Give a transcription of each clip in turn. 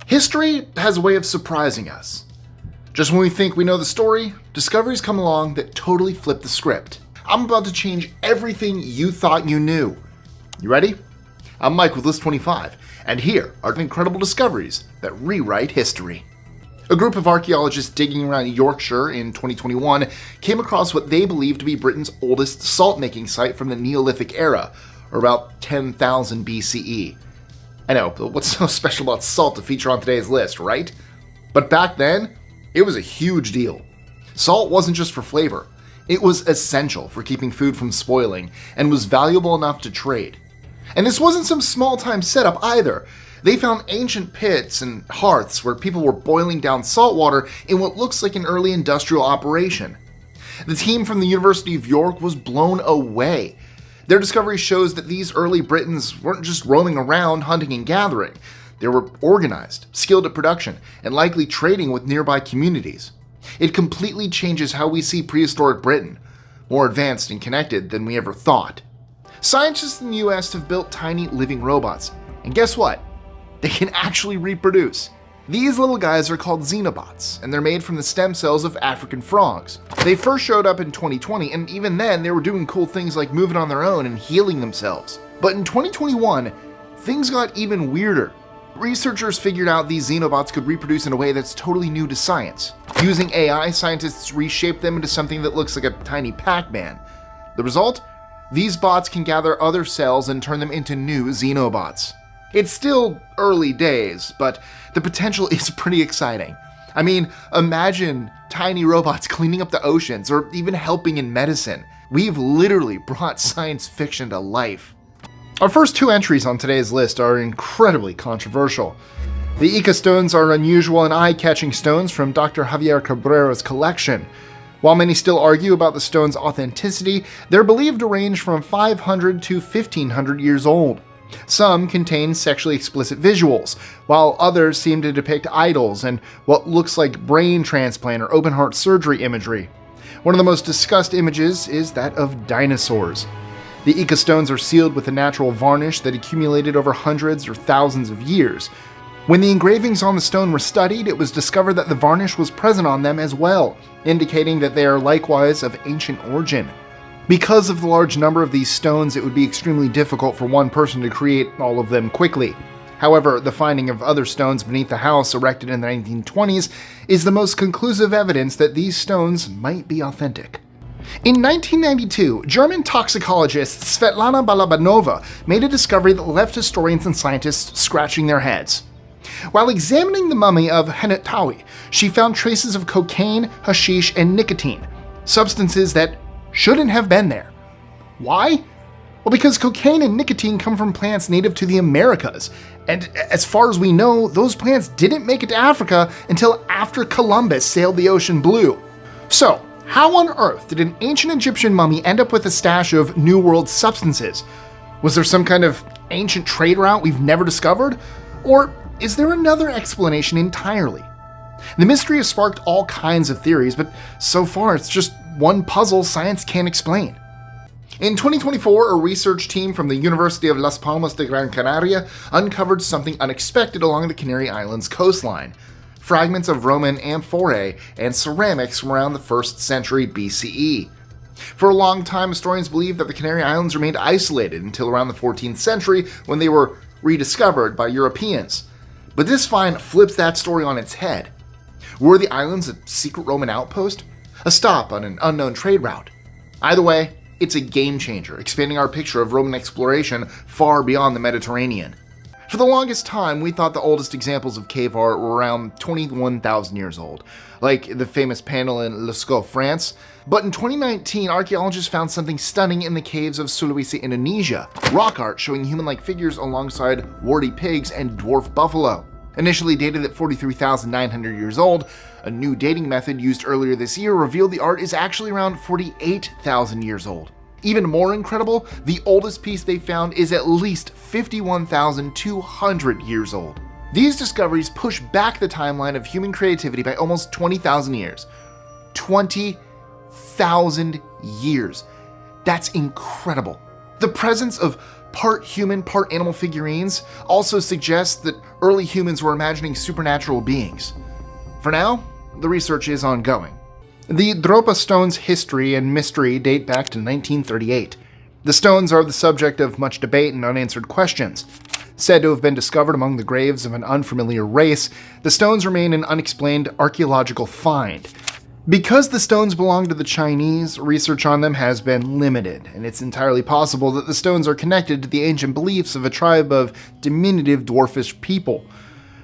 History has a way of surprising us. Just when we think we know the story, discoveries come along that totally flip the script. I'm about to change everything you thought you knew. You ready? I'm Mike with List 25, and here are the incredible discoveries that rewrite history. A group of archaeologists digging around Yorkshire in 2021 came across what they believe to be Britain's oldest salt-making site from the Neolithic era, or about 10,000 BCE. I know, but what's so special about salt to feature on today's list, right? But back then, it was a huge deal. Salt wasn't just for flavor. It was essential for keeping food from spoiling, and was valuable enough to trade. And this wasn't some small-time setup either. They found ancient pits and hearths where people were boiling down salt water in what looks like an early industrial operation. The team from the University of York was blown away. Their discovery shows that these early Britons weren't just roaming around hunting and gathering. They were organized, skilled at production, and likely trading with nearby communities. It completely changes how we see prehistoric Britain, more advanced and connected than we ever thought. Scientists in the US have built tiny living robots, and guess what? They can actually reproduce. These little guys are called xenobots, and they're made from the stem cells of African frogs. They first showed up in 2020, and even then they were doing cool things like moving on their own and healing themselves. But in 2021, things got even weirder. Researchers figured out these xenobots could reproduce in a way that's totally new to science. Using AI, scientists reshaped them into something that looks like a tiny Pac-Man. The result? These bots can gather other cells and turn them into new xenobots. It's still early days, but the potential is pretty exciting. I mean, imagine tiny robots cleaning up the oceans or even helping in medicine. We've literally brought science fiction to life. Our first two entries on today's list are incredibly controversial. The Ica stones are unusual and eye-catching stones from Dr. Javier Cabrera's collection. While many still argue about the stones' authenticity, they're believed to range from 500 to 1500 years old. Some contain sexually explicit visuals, while others seem to depict idols and what looks like brain transplant or open-heart surgery imagery. One of the most discussed images is that of dinosaurs. The Ica stones are sealed with a natural varnish that accumulated over hundreds or thousands of years. When the engravings on the stone were studied, it was discovered that the varnish was present on them as well, indicating that they are likewise of ancient origin. Because of the large number of these stones, it would be extremely difficult for one person to create all of them quickly. However, the finding of other stones beneath the house erected in the 1920s is the most conclusive evidence that these stones might be authentic. In 1992, German toxicologist Svetlana Balabanova made a discovery that left historians and scientists scratching their heads. While examining the mummy of Henetawi, she found traces of cocaine, hashish, and nicotine, substances that shouldn't have been there. Why? Well, because cocaine and nicotine come from plants native to the Americas, and as far as we know, those plants didn't make it to Africa until after Columbus sailed the ocean blue. So, how on earth did an ancient Egyptian mummy end up with a stash of New World substances? Was there some kind of ancient trade route we've never discovered? Or is there another explanation entirely? The mystery has sparked all kinds of theories, but so far it's just one puzzle science can't explain. In 2024, a research team from the University of Las Palmas de Gran Canaria uncovered something unexpected along the Canary Islands coastline: fragments of Roman amphorae and ceramics from around the 1st century BCE. For a long time, historians believed that the Canary Islands remained isolated until around the 14th century when they were rediscovered by Europeans. But this find flips that story on its head. Were the islands a secret Roman outpost? A stop on an unknown trade route? Either way, it's a game changer, expanding our picture of Roman exploration far beyond the Mediterranean. For the longest time, we thought the oldest examples of cave art were around 21,000 years old, like the famous panel in Lascaux, France. But in 2019, archaeologists found something stunning in the caves of Sulawesi, Indonesia: rock art showing human-like figures alongside warty pigs and dwarf buffalo. Initially dated at 43,900 years old, a new dating method used earlier this year revealed the art is actually around 48,000 years old. Even more incredible, the oldest piece they found is at least 51,200 years old. These discoveries push back the timeline of human creativity by almost 20,000 years. 20,000 years. That's incredible. The presence of part human, part animal figurines also suggests that early humans were imagining supernatural beings. For now, the research is ongoing. The Dropa stones' history and mystery date back to 1938. The stones are the subject of much debate and unanswered questions. Said to have been discovered among the graves of an unfamiliar race, the stones remain an unexplained archaeological find. Because the stones belong to the Chinese, research on them has been limited, and it's entirely possible that the stones are connected to the ancient beliefs of a tribe of diminutive dwarfish people.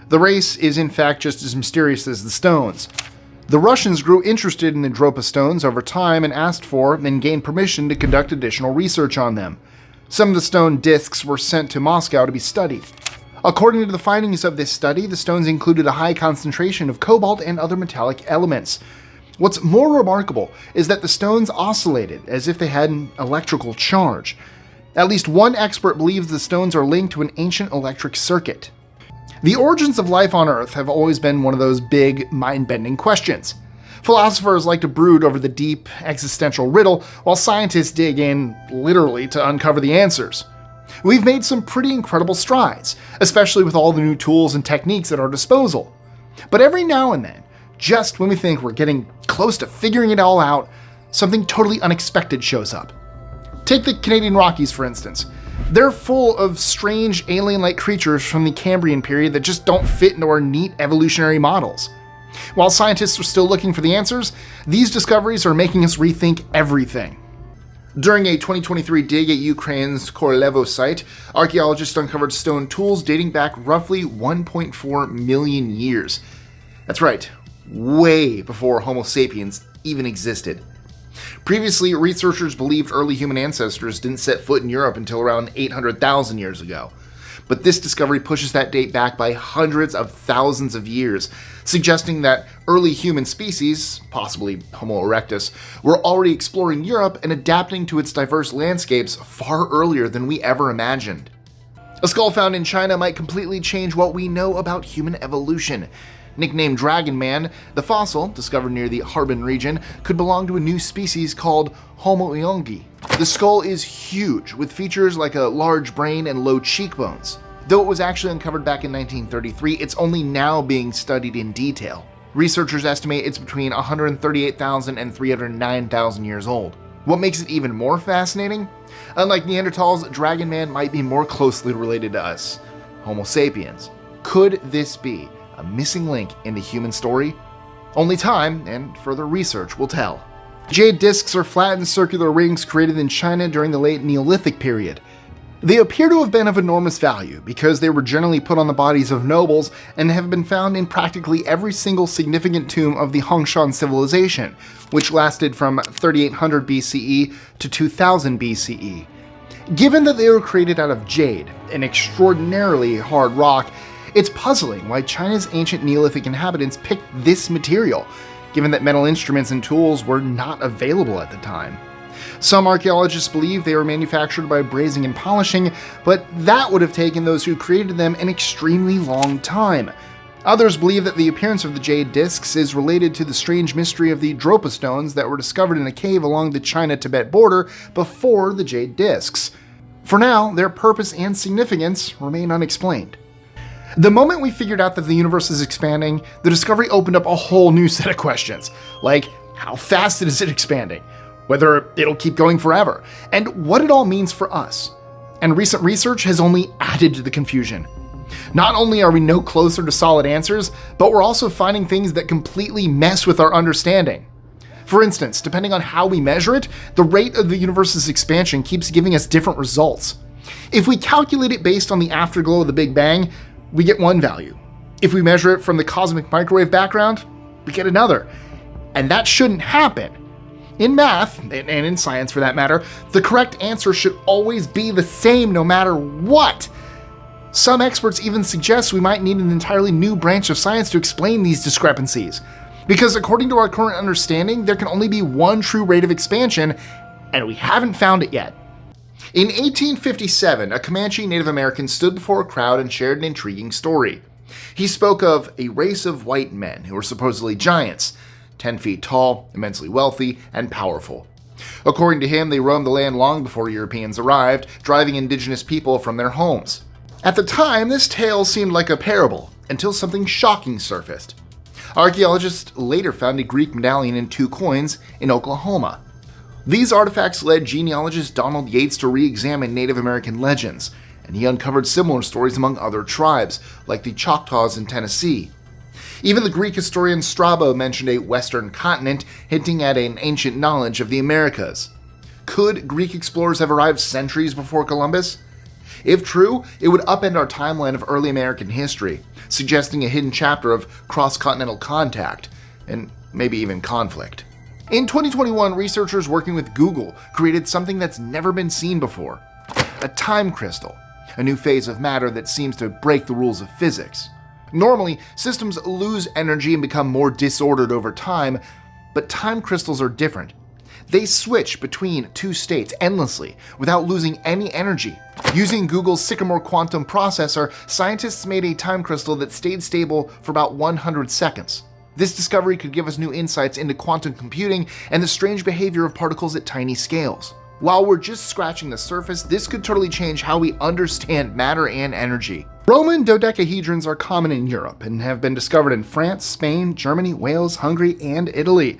The race is in fact just as mysterious as the stones. The Russians grew interested in the Dropa stones over time and asked for and gained permission to conduct additional research on them. Some of the stone discs were sent to Moscow to be studied. According to the findings of this study, the stones included a high concentration of cobalt and other metallic elements. What's more remarkable is that the stones oscillated as if they had an electrical charge. At least one expert believes the stones are linked to an ancient electric circuit. The origins of life on Earth have always been one of those big, mind-bending questions. Philosophers like to brood over the deep, existential riddle, while scientists dig in, literally, to uncover the answers. We've made some pretty incredible strides, especially with all the new tools and techniques at our disposal. But every now and then, just when we think we're getting close to figuring it all out, something totally unexpected shows up. Take the Canadian Rockies, for instance. They're full of strange alien-like creatures from the Cambrian period that just don't fit into our neat evolutionary models. While scientists are still looking for the answers, these discoveries are making us rethink everything. During a 2023 dig at Ukraine's Korolevo site, archaeologists uncovered stone tools dating back roughly 1.4 million years. That's right, way before Homo sapiens even existed. Previously, researchers believed early human ancestors didn't set foot in Europe until around 800,000 years ago. But this discovery pushes that date back by hundreds of thousands of years, suggesting that early human species, possibly Homo erectus, were already exploring Europe and adapting to its diverse landscapes far earlier than we ever imagined. A skull found in China might completely change what we know about human evolution. Nicknamed Dragon Man, the fossil, discovered near the Harbin region, could belong to a new species called Homo eongi. The skull is huge, with features like a large brain and low cheekbones. Though it was actually uncovered back in 1933, it's only now being studied in detail. Researchers estimate it's between 138,000 and 309,000 years old. What makes it even more fascinating? Unlike Neanderthals, Dragon Man might be more closely related to us, Homo sapiens. Could this be a missing link in the human story? Only time and further research will tell. Jade discs are flattened circular rings created in China during the late Neolithic period. They appear to have been of enormous value because they were generally put on the bodies of nobles and have been found in practically every single significant tomb of the Hongshan civilization, which lasted from 3800 BCE to 2000 BCE. Given that they were created out of jade, an extraordinarily hard rock, it's puzzling why China's ancient Neolithic inhabitants picked this material, given that metal instruments and tools were not available at the time. Some archaeologists believe they were manufactured by brazing and polishing, but that would have taken those who created them an extremely long time. Others believe that the appearance of the jade discs is related to the strange mystery of the Dropa stones that were discovered in a cave along the China-Tibet border before the jade discs. For now, their purpose and significance remain unexplained. The moment we figured out that the universe is expanding, the discovery opened up a whole new set of questions, like how fast is it expanding, whether it'll keep going forever, and what it all means for us. And recent research has only added to the confusion. Not only are we no closer to solid answers, but we're also finding things that completely mess with our understanding. For instance, depending on how we measure it, the rate of the universe's expansion keeps giving us different results. If we calculate it based on the afterglow of the Big Bang, we get one value. If we measure it from the cosmic microwave background, we get another. And that shouldn't happen. In math, and in science for that matter, the correct answer should always be the same no matter what. Some experts even suggest we might need an entirely new branch of science to explain these discrepancies. Because according to our current understanding, there can only be one true rate of expansion, and we haven't found it yet. In 1857, a Comanche Native American stood before a crowd and shared an intriguing story. He spoke of a race of white men who were supposedly giants, 10 feet tall, immensely wealthy, and powerful. According to him, they roamed the land long before Europeans arrived, driving indigenous people from their homes. At the time, this tale seemed like a parable, until something shocking surfaced. Archaeologists later found a Greek medallion and 2 coins in Oklahoma. These artifacts led genealogist Donald Yates to re-examine Native American legends, and he uncovered similar stories among other tribes, like the Choctaws in Tennessee. Even the Greek historian Strabo mentioned a western continent, hinting at an ancient knowledge of the Americas. Could Greek explorers have arrived centuries before Columbus? If true, it would upend our timeline of early American history, suggesting a hidden chapter of cross-continental contact, and maybe even conflict. In 2021, researchers working with Google created something that's never been seen before: a time crystal, a new phase of matter that seems to break the rules of physics. Normally, systems lose energy and become more disordered over time, but time crystals are different. They switch between 2 states endlessly without losing any energy. Using Google's Sycamore quantum processor, scientists made a time crystal that stayed stable for about 100 seconds. This discovery could give us new insights into quantum computing and the strange behavior of particles at tiny scales. While we're just scratching the surface, this could totally change how we understand matter and energy. Roman dodecahedrons are common in Europe and have been discovered in France, Spain, Germany, Wales, Hungary, and Italy.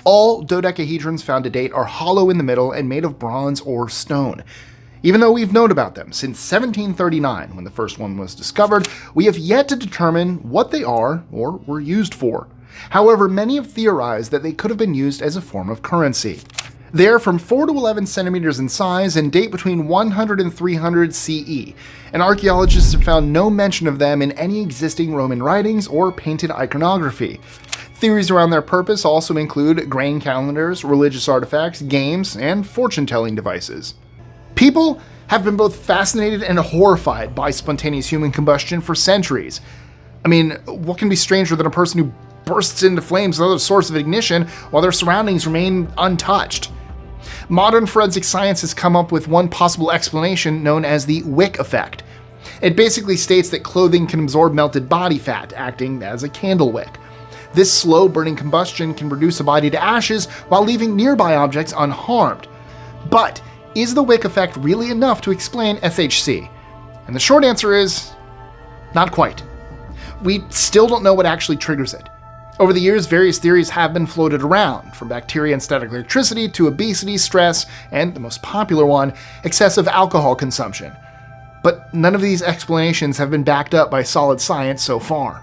All dodecahedrons found to date are hollow in the middle and made of bronze or stone. Even though we've known about them since 1739, when the first one was discovered, we have yet to determine what they are or were used for. However, many have theorized that they could have been used as a form of currency. They are from 4 to 11 centimeters in size and date between 100 and 300 CE, and archaeologists have found no mention of them in any existing Roman writings or painted iconography. Theories around their purpose also include grain calendars, religious artifacts, games, and fortune-telling devices. People have been both fascinated and horrified by spontaneous human combustion for centuries. I mean, what can be stranger than a person who bursts into flames with another source of ignition while their surroundings remain untouched? Modern forensic science has come up with one possible explanation known as the wick effect. It basically states that clothing can absorb melted body fat, acting as a candle wick. This slow-burning combustion can reduce a body to ashes while leaving nearby objects unharmed. But is the wick effect really enough to explain SHC? And the short answer is, not quite. We still don't know what actually triggers it. Over the years, various theories have been floated around, from bacteria and static electricity to obesity, stress, and the most popular one, excessive alcohol consumption. But none of these explanations have been backed up by solid science so far.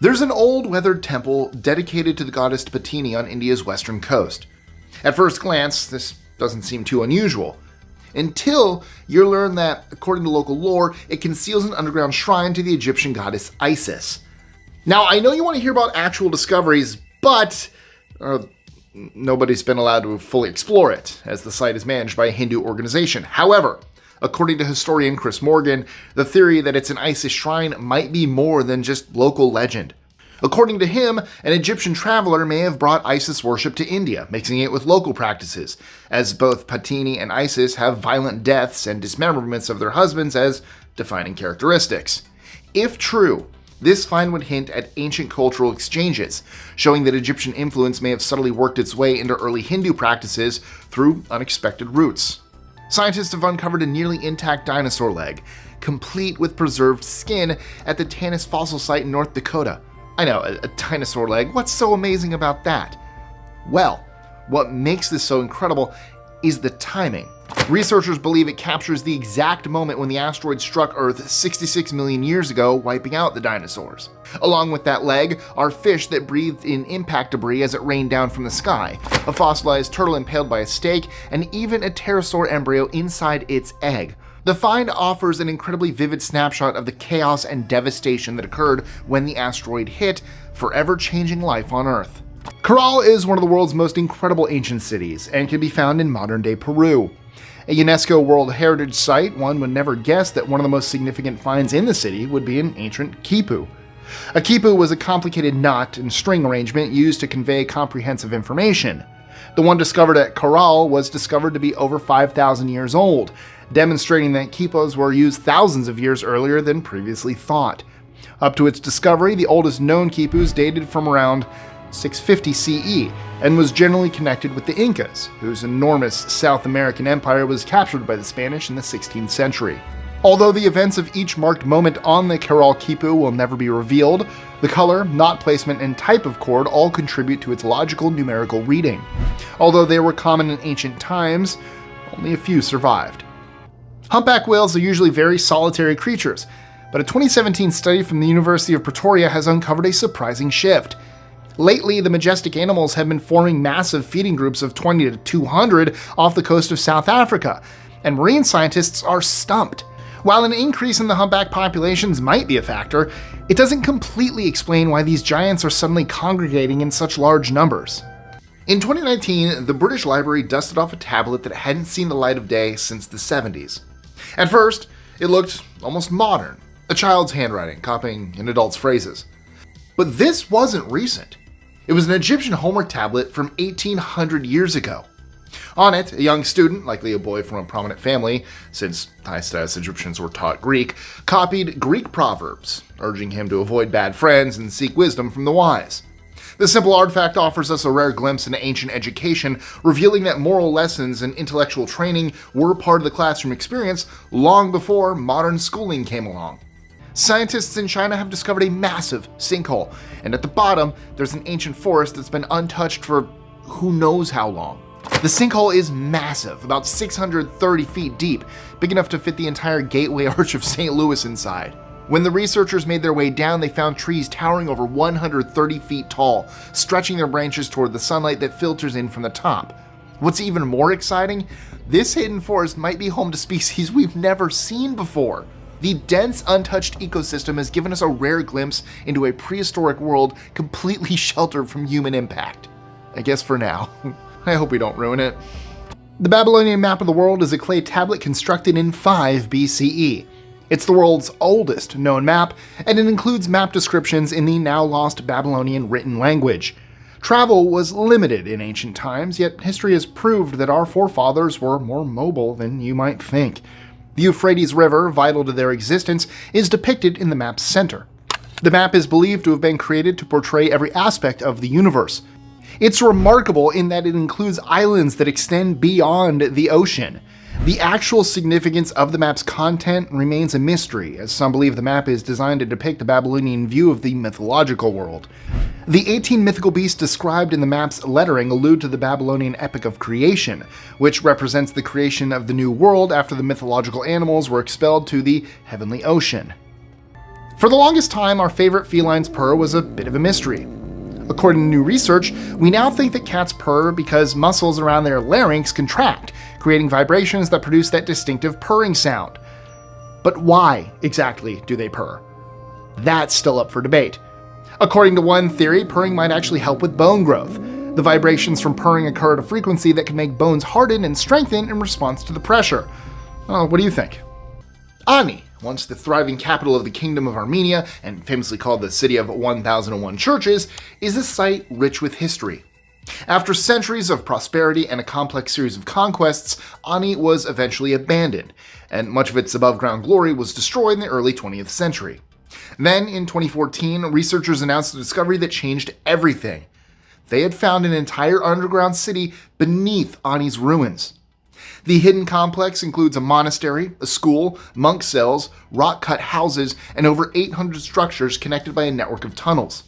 There's an old weathered temple dedicated to the goddess Patini on India's western coast. At first glance, this doesn't seem too unusual, until you learn that, according to local lore, it conceals an underground shrine to the Egyptian goddess Isis. Now, I know you want to hear about actual discoveries, but nobody's been allowed to fully explore it, as the site is managed by a Hindu organization. However, according to historian Chris Morgan, the theory that it's an Isis shrine might be more than just local legend. According to him, an Egyptian traveler may have brought Isis worship to India, mixing it with local practices, as both Patini and Isis have violent deaths and dismemberments of their husbands as defining characteristics. If true, this find would hint at ancient cultural exchanges, showing that Egyptian influence may have subtly worked its way into early Hindu practices through unexpected routes. Scientists have uncovered a nearly intact dinosaur leg, complete with preserved skin, at the Tanis fossil site in North Dakota. I know, a dinosaur leg, what's so amazing about that? Well, what makes this so incredible is the timing. Researchers believe it captures the exact moment when the asteroid struck Earth 66 million years ago, wiping out the dinosaurs. Along with that leg are fish that breathed in impact debris as it rained down from the sky, a fossilized turtle impaled by a stake, and even a pterosaur embryo inside its egg. The find offers an incredibly vivid snapshot of the chaos and devastation that occurred when the asteroid hit, forever changing life on Earth. Caral is one of the world's most incredible ancient cities and can be found in modern-day Peru. A UNESCO World Heritage Site, one would never guess that one of the most significant finds in the city would be an ancient kipu. A kipu was a complicated knot and string arrangement used to convey comprehensive information. The one discovered at Caral was discovered to be over 5,000 years old, demonstrating that quipus were used thousands of years earlier than previously thought. Up to its discovery, the oldest known quipus dated from around 650 CE, and was generally connected with the Incas, whose enormous South American empire was captured by the Spanish in the 16th century. Although the events of each marked moment on the Caral kipu will never be revealed, the color, knot placement, and type of cord all contribute to its logical numerical reading. Although they were common in ancient times, only a few survived. Humpback whales are usually very solitary creatures, but a 2017 study from the University of Pretoria has uncovered a surprising shift. Lately, the majestic animals have been forming massive feeding groups of 20 to 200 off the coast of South Africa, and marine scientists are stumped. While an increase in the humpback populations might be a factor, it doesn't completely explain why these giants are suddenly congregating in such large numbers. In 2019, the British Library dusted off a tablet that hadn't seen the light of day since the 70s. At first, it looked almost modern, a child's handwriting copying an adult's phrases. But this wasn't recent. It was an Egyptian homework tablet from 1800 years ago. On it, a young student, likely a boy from a prominent family, since high-status Egyptians were taught Greek, copied Greek proverbs, urging him to avoid bad friends and seek wisdom from the wise. The simple artifact offers us a rare glimpse into ancient education, revealing that moral lessons and intellectual training were part of the classroom experience long before modern schooling came along. Scientists in China have discovered a massive sinkhole, and at the bottom, there's an ancient forest that's been untouched for who knows how long. The sinkhole is massive, about 630 feet deep, big enough to fit the entire Gateway Arch of St. Louis inside. When the researchers made their way down, they found trees towering over 130 feet tall, stretching their branches toward the sunlight that filters in from the top. What's even more exciting? This hidden forest might be home to species we've never seen before. The dense, untouched ecosystem has given us a rare glimpse into a prehistoric world completely sheltered from human impact. I guess for now. I hope we don't ruin it. The Babylonian map of the world is a clay tablet constructed in 5 BCE. It's the world's oldest known map, and it includes map descriptions in the now lost Babylonian written language. Travel was limited in ancient times, yet history has proved that our forefathers were more mobile than you might think. The Euphrates River, vital to their existence, is depicted in the map's center. The map is believed to have been created to portray every aspect of the universe. It's remarkable in that it includes islands that extend beyond the ocean. The actual significance of the map's content remains a mystery, as some believe the map is designed to depict a Babylonian view of the mythological world. The 18 mythical beasts described in the map's lettering allude to the Babylonian epic of creation, which represents the creation of the new world after the mythological animals were expelled to the heavenly ocean. For the longest time, our favorite feline's purr was a bit of a mystery. According to new research, we now think that cats purr because muscles around their larynx contract, creating vibrations that produce that distinctive purring sound. But why exactly do they purr? That's still up for debate. According to one theory, purring might actually help with bone growth. The vibrations from purring occur at a frequency that can make bones harden and strengthen in response to the pressure. Oh, what do you think? Ani, once the thriving capital of the Kingdom of Armenia, and famously called the City of 1001 Churches, is a site rich with history. After centuries of prosperity and a complex series of conquests, Ani was eventually abandoned, and much of its above-ground glory was destroyed in the early 20th century. Then, in 2014, researchers announced a discovery that changed everything. They had found an entire underground city beneath Ani's ruins. The hidden complex includes a monastery, a school, monk cells, rock-cut houses, and over 800 structures connected by a network of tunnels.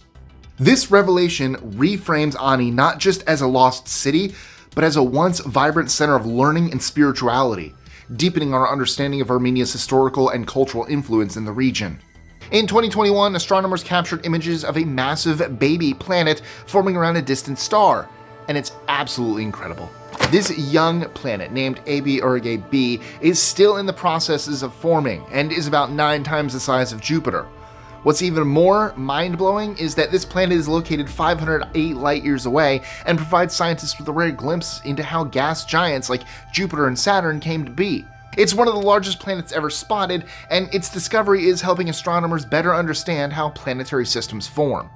This revelation reframes Ani not just as a lost city, but as a once vibrant center of learning and spirituality, deepening our understanding of Armenia's historical and cultural influence in the region. In 2021, astronomers captured images of a massive baby planet forming around a distant star, and it's absolutely incredible. This young planet, named AB Aurigae b, is still in the processes of forming and is about 9 times the size of Jupiter. What's even more mind-blowing is that this planet is located 508 light-years away and provides scientists with a rare glimpse into how gas giants like Jupiter and Saturn came to be. It's one of the largest planets ever spotted, and its discovery is helping astronomers better understand how planetary systems form.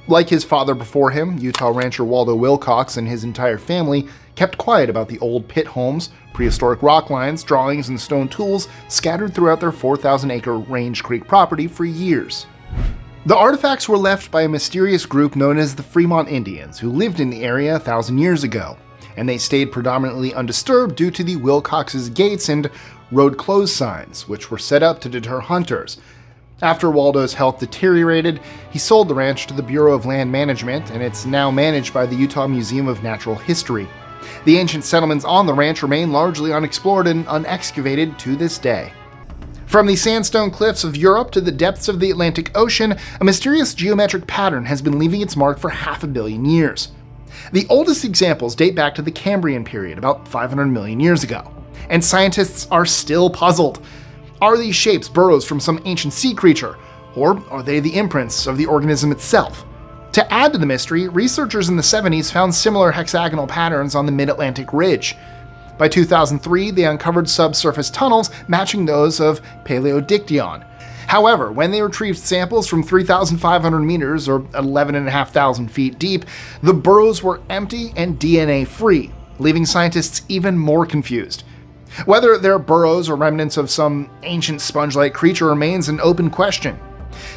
Like his father before him, Utah rancher Waldo Wilcox and his entire family kept quiet about the old pit homes, prehistoric rock lines, drawings, and stone tools scattered throughout their 4,000-acre Range Creek property for years. The artifacts were left by a mysterious group known as the Fremont Indians, who lived in the area 1,000 years ago, and they stayed predominantly undisturbed due to the Wilcox's gates and road closed signs, which were set up to deter hunters. After Waldo's health deteriorated, he sold the ranch to the Bureau of Land Management, and it's now managed by the Utah Museum of Natural History. The ancient settlements on the ranch remain largely unexplored and unexcavated to this day. From the sandstone cliffs of Europe to the depths of the Atlantic Ocean, a mysterious geometric pattern has been leaving its mark for 500 million years. The oldest examples date back to the Cambrian period, about 500 million years ago, and scientists are still puzzled. Are these shapes burrows from some ancient sea creature, or are they the imprints of the organism itself? To add to the mystery, researchers in the 70s found similar hexagonal patterns on the Mid-Atlantic Ridge. By 2003, they uncovered subsurface tunnels matching those of Paleodictyon. However, when they retrieved samples from 3,500 meters or 11,500 feet deep, the burrows were empty and DNA-free, leaving scientists even more confused. Whether they're burrows or remnants of some ancient sponge-like creature remains an open question.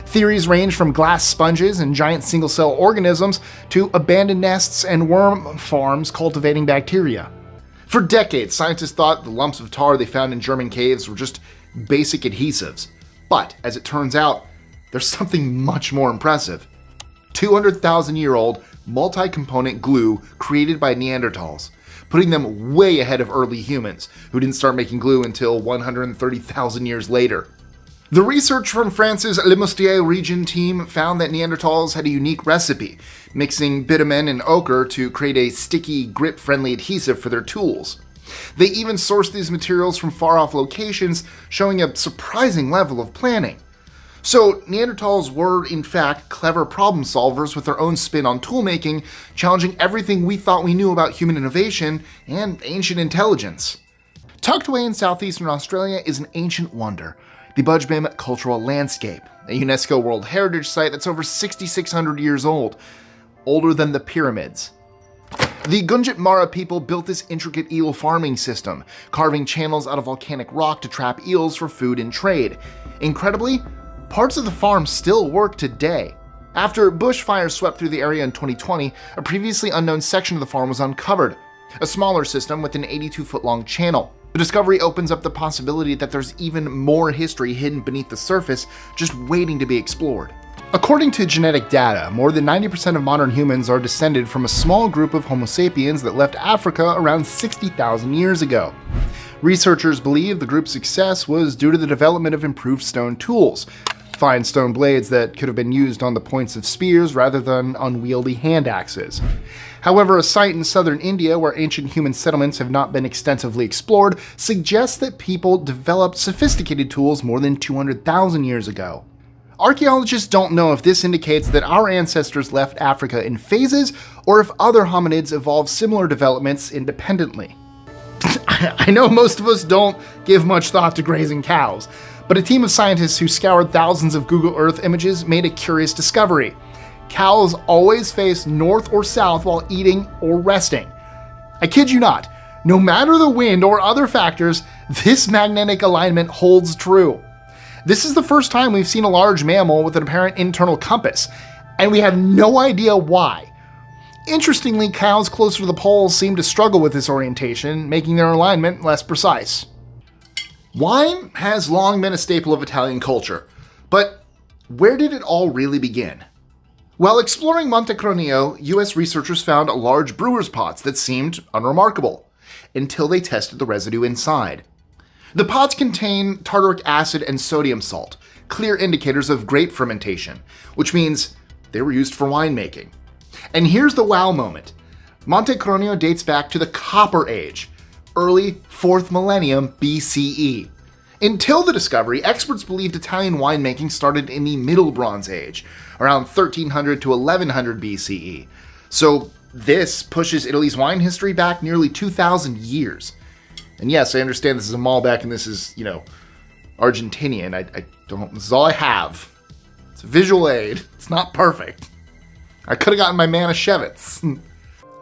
Theories range from glass sponges and giant single-cell organisms to abandoned nests and worm farms cultivating bacteria. For decades, scientists thought the lumps of tar they found in German caves were just basic adhesives. But, as it turns out, there's something much more impressive. 200,000-year-old multi-component glue created by Neanderthals, putting them way ahead of early humans, who didn't start making glue until 130,000 years later. The research from France's Le Moustier region team found that Neanderthals had a unique recipe, mixing bitumen and ochre to create a sticky, grip-friendly adhesive for their tools. They even sourced these materials from far-off locations, showing a surprising level of planning. So, Neanderthals were, in fact, clever problem solvers with their own spin on toolmaking, challenging everything we thought we knew about human innovation and ancient intelligence. Tucked away in southeastern Australia is an ancient wonder, the Budgebim Cultural Landscape, a UNESCO World Heritage Site that's over 6,600 years old, older than the pyramids. The Gunjat Mara people built this intricate eel farming system, carving channels out of volcanic rock to trap eels for food and trade. Incredibly, parts of the farm still work today. After bushfires swept through the area in 2020, a previously unknown section of the farm was uncovered, a smaller system with an 82-foot-long channel. The discovery opens up the possibility that there's even more history hidden beneath the surface, just waiting to be explored. According to genetic data, more than 90% of modern humans are descended from a small group of Homo sapiens that left Africa around 60,000 years ago. Researchers believe the group's success was due to the development of improved stone tools, fine stone blades that could have been used on the points of spears rather than unwieldy hand axes. However, a site in southern India where ancient human settlements have not been extensively explored suggests that people developed sophisticated tools more than 200,000 years ago. Archaeologists don't know if this indicates that our ancestors left Africa in phases or if other hominids evolved similar developments independently. I know most of us don't give much thought to grazing cows, but a team of scientists who scoured thousands of Google Earth images made a curious discovery. Cows always face north or south while eating or resting. I kid you not, no matter the wind or other factors, this magnetic alignment holds true. This is the first time we've seen a large mammal with an apparent internal compass, and we have no idea why. Interestingly, cows closer to the poles seem to struggle with this orientation, making their alignment less precise. Wine has long been a staple of Italian culture, but where did it all really begin? While exploring Monte Cronio, US researchers found large brewer's pots that seemed unremarkable, until they tested the residue inside. The pots contain tartaric acid and sodium salt, clear indicators of grape fermentation, which means they were used for winemaking. And here's the wow moment. Monte Cronio dates back to the Copper Age, early 4th millennium BCE. Until the discovery, experts believed Italian winemaking started in the Middle Bronze Age, around 1300 to 1100 BCE. So this pushes Italy's wine history back nearly 2,000 years. And yes, I understand this is a Malbec and this is, Argentinian. This is all I have. It's a visual aid. It's not perfect. I could have gotten my Manischewitz.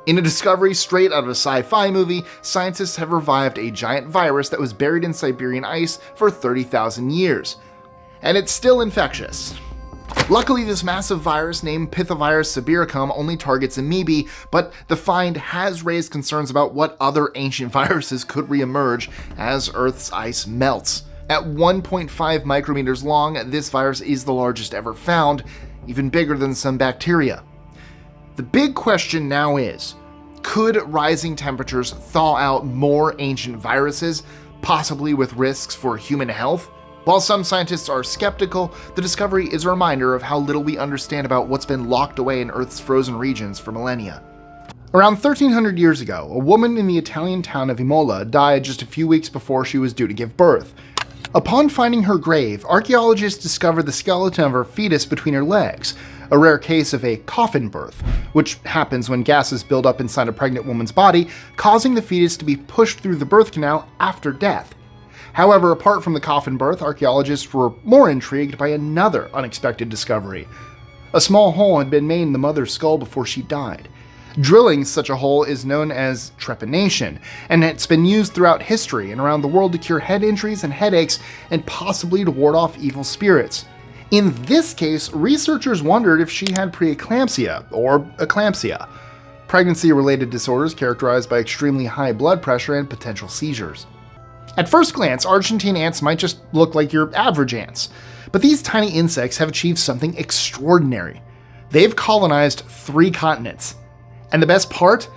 In a discovery straight out of a sci-fi movie, scientists have revived a giant virus that was buried in Siberian ice for 30,000 years. And it's still infectious. Luckily, this massive virus named Pithavirus sibiricum only targets amoebae, but the find has raised concerns about what other ancient viruses could reemerge as Earth's ice melts. At 1.5 micrometers long, this virus is the largest ever found, even bigger than some bacteria. The big question now is, could rising temperatures thaw out more ancient viruses, possibly with risks for human health? While some scientists are skeptical, the discovery is a reminder of how little we understand about what's been locked away in Earth's frozen regions for millennia. Around 1300 years ago, a woman in the Italian town of Imola died just a few weeks before she was due to give birth. Upon finding her grave, archaeologists discovered the skeleton of her fetus between her legs, a rare case of a coffin birth, which happens when gases build up inside a pregnant woman's body, causing the fetus to be pushed through the birth canal after death. However, apart from the coffin birth, archaeologists were more intrigued by another unexpected discovery. A small hole had been made in the mother's skull before she died. Drilling such a hole is known as trepanation, and it's been used throughout history and around the world to cure head injuries and headaches, and possibly to ward off evil spirits. In this case, researchers wondered if she had preeclampsia, or eclampsia, pregnancy-related disorders characterized by extremely high blood pressure and potential seizures. At first glance, Argentine ants might just look like your average ants, but these tiny insects have achieved something extraordinary. They've colonized 3 continents. And the best part?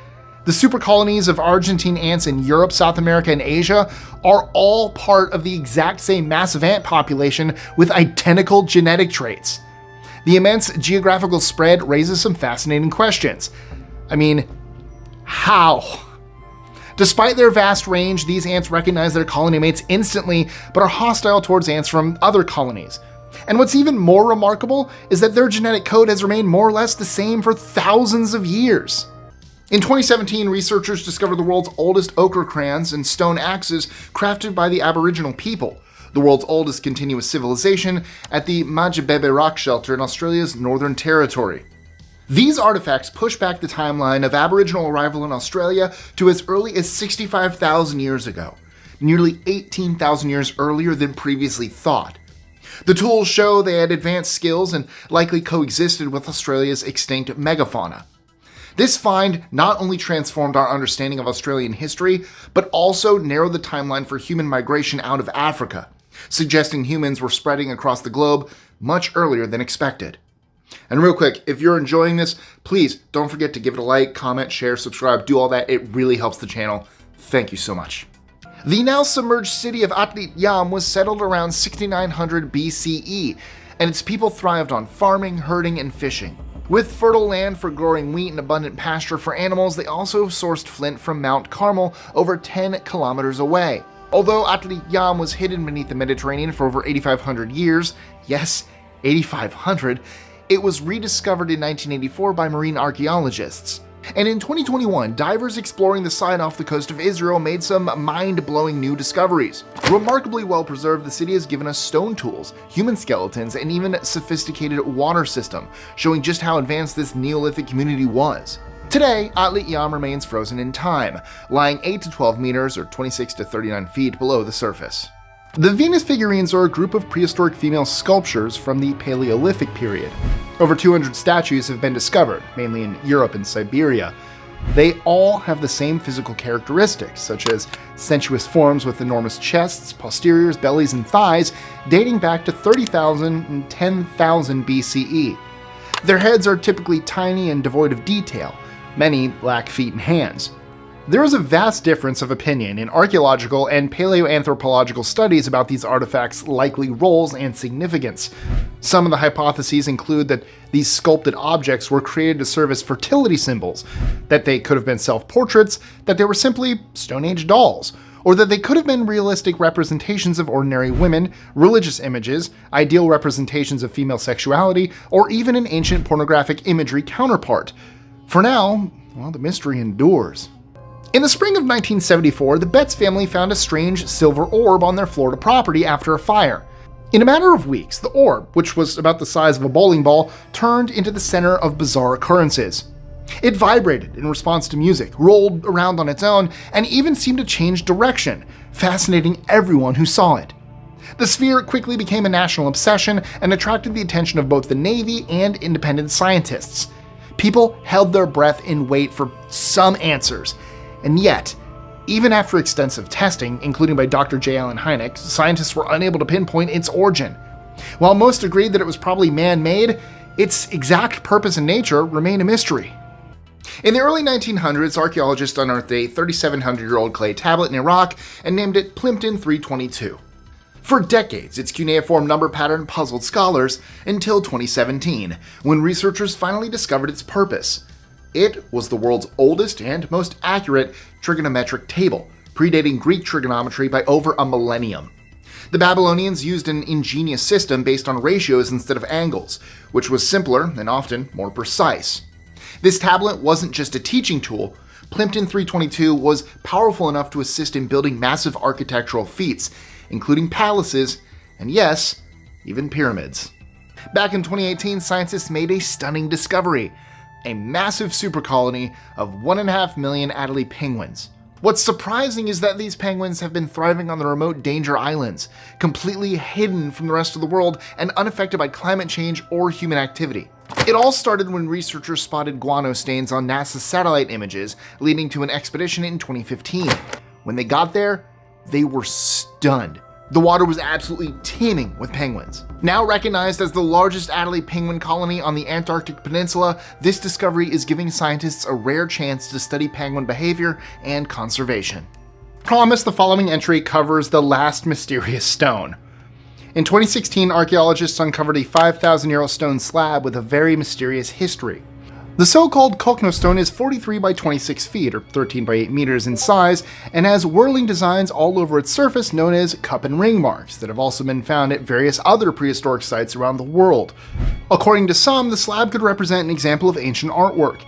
The super colonies of Argentine ants in Europe, South America, and Asia are all part of the exact same massive ant population with identical genetic traits. The immense geographical spread raises some fascinating questions. I mean, how? Despite their vast range, these ants recognize their colony mates instantly, but are hostile towards ants from other colonies. And what's even more remarkable is that their genetic code has remained more or less the same for thousands of years. In 2017, researchers discovered the world's oldest ochre crayons and stone axes crafted by the Aboriginal people, the world's oldest continuous civilization, at the Majabebe Rock Shelter in Australia's Northern Territory. These artifacts push back the timeline of Aboriginal arrival in Australia to as early as 65,000 years ago, nearly 18,000 years earlier than previously thought. The tools show they had advanced skills and likely coexisted with Australia's extinct megafauna. This find not only transformed our understanding of Australian history, but also narrowed the timeline for human migration out of Africa, suggesting humans were spreading across the globe much earlier than expected. And real quick, if you're enjoying this, please don't forget to give it a like, comment, share, subscribe, do all that. It really helps the channel. Thank you so much. The now submerged city of Atlit Yam was settled around 6900 BCE, and its people thrived on farming, herding, and fishing. With fertile land for growing wheat and abundant pasture for animals, they also sourced flint from Mount Carmel over 10 kilometers away. Although Atlit Yam was hidden beneath the Mediterranean for over 8,500 years, yes, 8,500, it was rediscovered in 1984 by marine archaeologists. And in 2021, divers exploring the site off the coast of Israel made some mind-blowing new discoveries. Remarkably well preserved, the city has given us stone tools, human skeletons, and even a sophisticated water system, showing just how advanced this Neolithic community was. Today, Atlit Yam remains frozen in time, lying 8 to 12 meters or 26 to 39 feet below the surface. The Venus figurines are a group of prehistoric female sculptures from the Paleolithic period. Over 200 statues have been discovered, mainly in Europe and Siberia. They all have the same physical characteristics, such as sensuous forms with enormous chests, posteriors, bellies, and thighs, dating back to 30,000 and 10,000 BCE. Their heads are typically tiny and devoid of detail. Many lack feet and hands. There is a vast difference of opinion in archaeological and paleoanthropological studies about these artifacts' likely roles and significance. Some of the hypotheses include that these sculpted objects were created to serve as fertility symbols, that they could have been self-portraits, that they were simply Stone Age dolls, or that they could have been realistic representations of ordinary women, religious images, ideal representations of female sexuality, or even an ancient pornographic imagery counterpart. For now, well, the mystery endures. In the spring of 1974, the Betts family found a strange silver orb on their Florida property after a fire. In a matter of weeks, the orb, which was about the size of a bowling ball, turned into the center of bizarre occurrences. It vibrated in response to music, rolled around on its own, and even seemed to change direction, fascinating everyone who saw it. The sphere quickly became a national obsession and attracted the attention of both the Navy and independent scientists. People held their breath in wait for some answers, and yet, even after extensive testing, including by Dr. J. Allen Hynek, scientists were unable to pinpoint its origin. While most agreed that it was probably man-made, its exact purpose and nature remain a mystery. In the early 1900s, archaeologists unearthed a 3,700-year-old clay tablet in Iraq and named it Plimpton 322. For decades, its cuneiform number pattern puzzled scholars until 2017, when researchers finally discovered its purpose. It was the world's oldest and most accurate trigonometric table, predating Greek trigonometry by over a millennium. The Babylonians used an ingenious system based on ratios instead of angles, which was simpler and often more precise. This tablet wasn't just a teaching tool. Plimpton 322 was powerful enough to assist in building massive architectural feats, including palaces, and yes, even pyramids. Back in 2018, scientists made a stunning discovery: a massive supercolony of 1.5 million Adélie penguins. What's surprising is that these penguins have been thriving on the remote danger islands, completely hidden from the rest of the world and unaffected by climate change or human activity. It all started when researchers spotted guano stains on NASA's satellite images, leading to an expedition in 2015. When they got there, they were stunned. The water was absolutely teeming with penguins. Now recognized as the largest Adélie penguin colony on the Antarctic Peninsula, this discovery is giving scientists a rare chance to study penguin behavior and conservation. Promise, the following entry covers the last mysterious stone. In 2016, archaeologists uncovered a 5,000-year-old stone slab with a very mysterious history. The so-called Kokno stone is 43 by 26 feet, or 13 by 8 meters in size, and has whirling designs all over its surface known as cup and ring marks that have also been found at various other prehistoric sites around the world. According to some, the slab could represent an example of ancient artwork.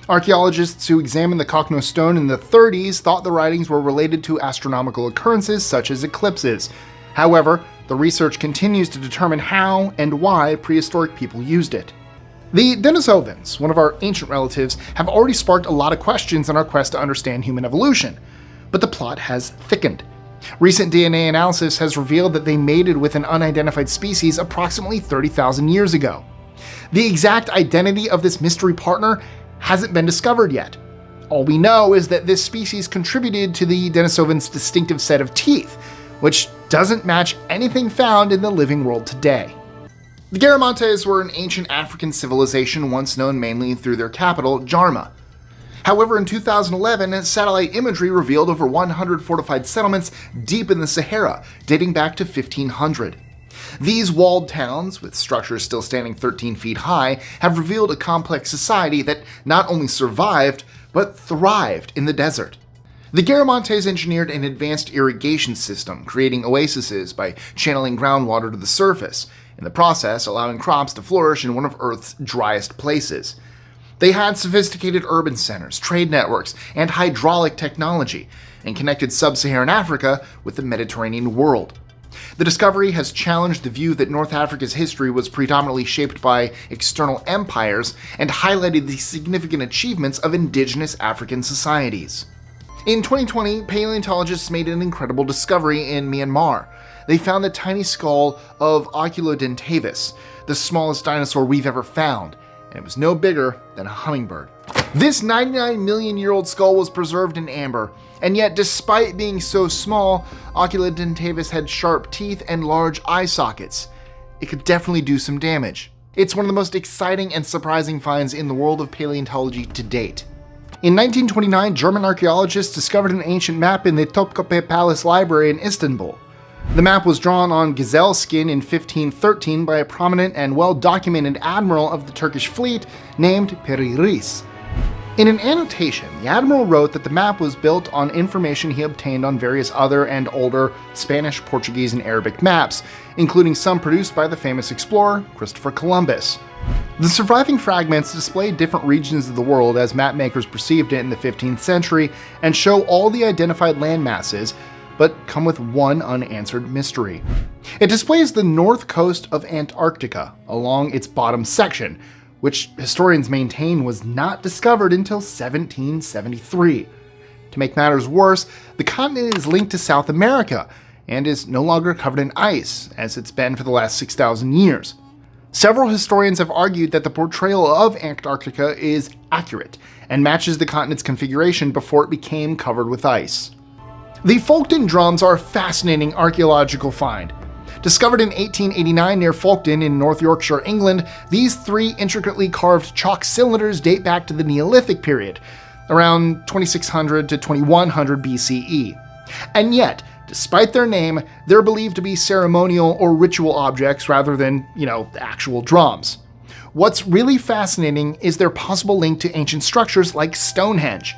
Archaeologists who examined the Kokno stone in the 30s thought the writings were related to astronomical occurrences such as eclipses. However, the research continues to determine how and why prehistoric people used it. The Denisovans, one of our ancient relatives, have already sparked a lot of questions in our quest to understand human evolution, but the plot has thickened. Recent DNA analysis has revealed that they mated with an unidentified species approximately 30,000 years ago. The exact identity of this mystery partner hasn't been discovered yet. All we know is that this species contributed to the Denisovans' distinctive set of teeth, which doesn't match anything found in the living world today. The Garamantes were an ancient African civilization once known mainly through their capital, Jarma. However, in 2011, satellite imagery revealed over 100 fortified settlements deep in the Sahara, dating back to 1500. These walled towns, with structures still standing 13 feet high, have revealed a complex society that not only survived, but thrived in the desert. The Garamantes engineered an advanced irrigation system, creating oases by channeling groundwater to the surface, in the process allowing crops to flourish in one of Earth's driest places. They had sophisticated urban centers, trade networks, and hydraulic technology, and connected sub-Saharan Africa with the Mediterranean world. The discovery has challenged the view that North Africa's history was predominantly shaped by external empires and highlighted the significant achievements of indigenous African societies. In 2020, paleontologists made an incredible discovery in Myanmar. They found the tiny skull of Oculodentavis, the smallest dinosaur we've ever found, and it was no bigger than a hummingbird. This 99-million-year-old skull was preserved in amber, and yet despite being so small, Oculodentavis had sharp teeth and large eye sockets. It could definitely do some damage. It's one of the most exciting and surprising finds in the world of paleontology to date. In 1929, German archaeologists discovered an ancient map in the Topkapi Palace Library in Istanbul. The map was drawn on gazelle skin in 1513 by a prominent and well-documented admiral of the Turkish fleet named Piri Reis. In an annotation, the admiral wrote that the map was built on information he obtained on various other and older Spanish, Portuguese, and Arabic maps, including some produced by the famous explorer Christopher Columbus. The surviving fragments display different regions of the world as mapmakers perceived it in the 15th century and show all the identified landmasses, but come with one unanswered mystery. It displays the north coast of Antarctica along its bottom section, which historians maintain was not discovered until 1773. To make matters worse, the continent is linked to South America, and is no longer covered in ice, as it's been for the last 6,000 years. Several historians have argued that the portrayal of Antarctica is accurate and matches the continent's configuration before it became covered with ice. The Folkestone drums are a fascinating archaeological find. Discovered in 1889 near Folkestone in North Yorkshire, England, these 3 intricately carved chalk cylinders date back to the Neolithic period, around 2600 to 2100 BCE. And yet, despite their name, they're believed to be ceremonial or ritual objects rather than, actual drums. What's really fascinating is their possible link to ancient structures like Stonehenge.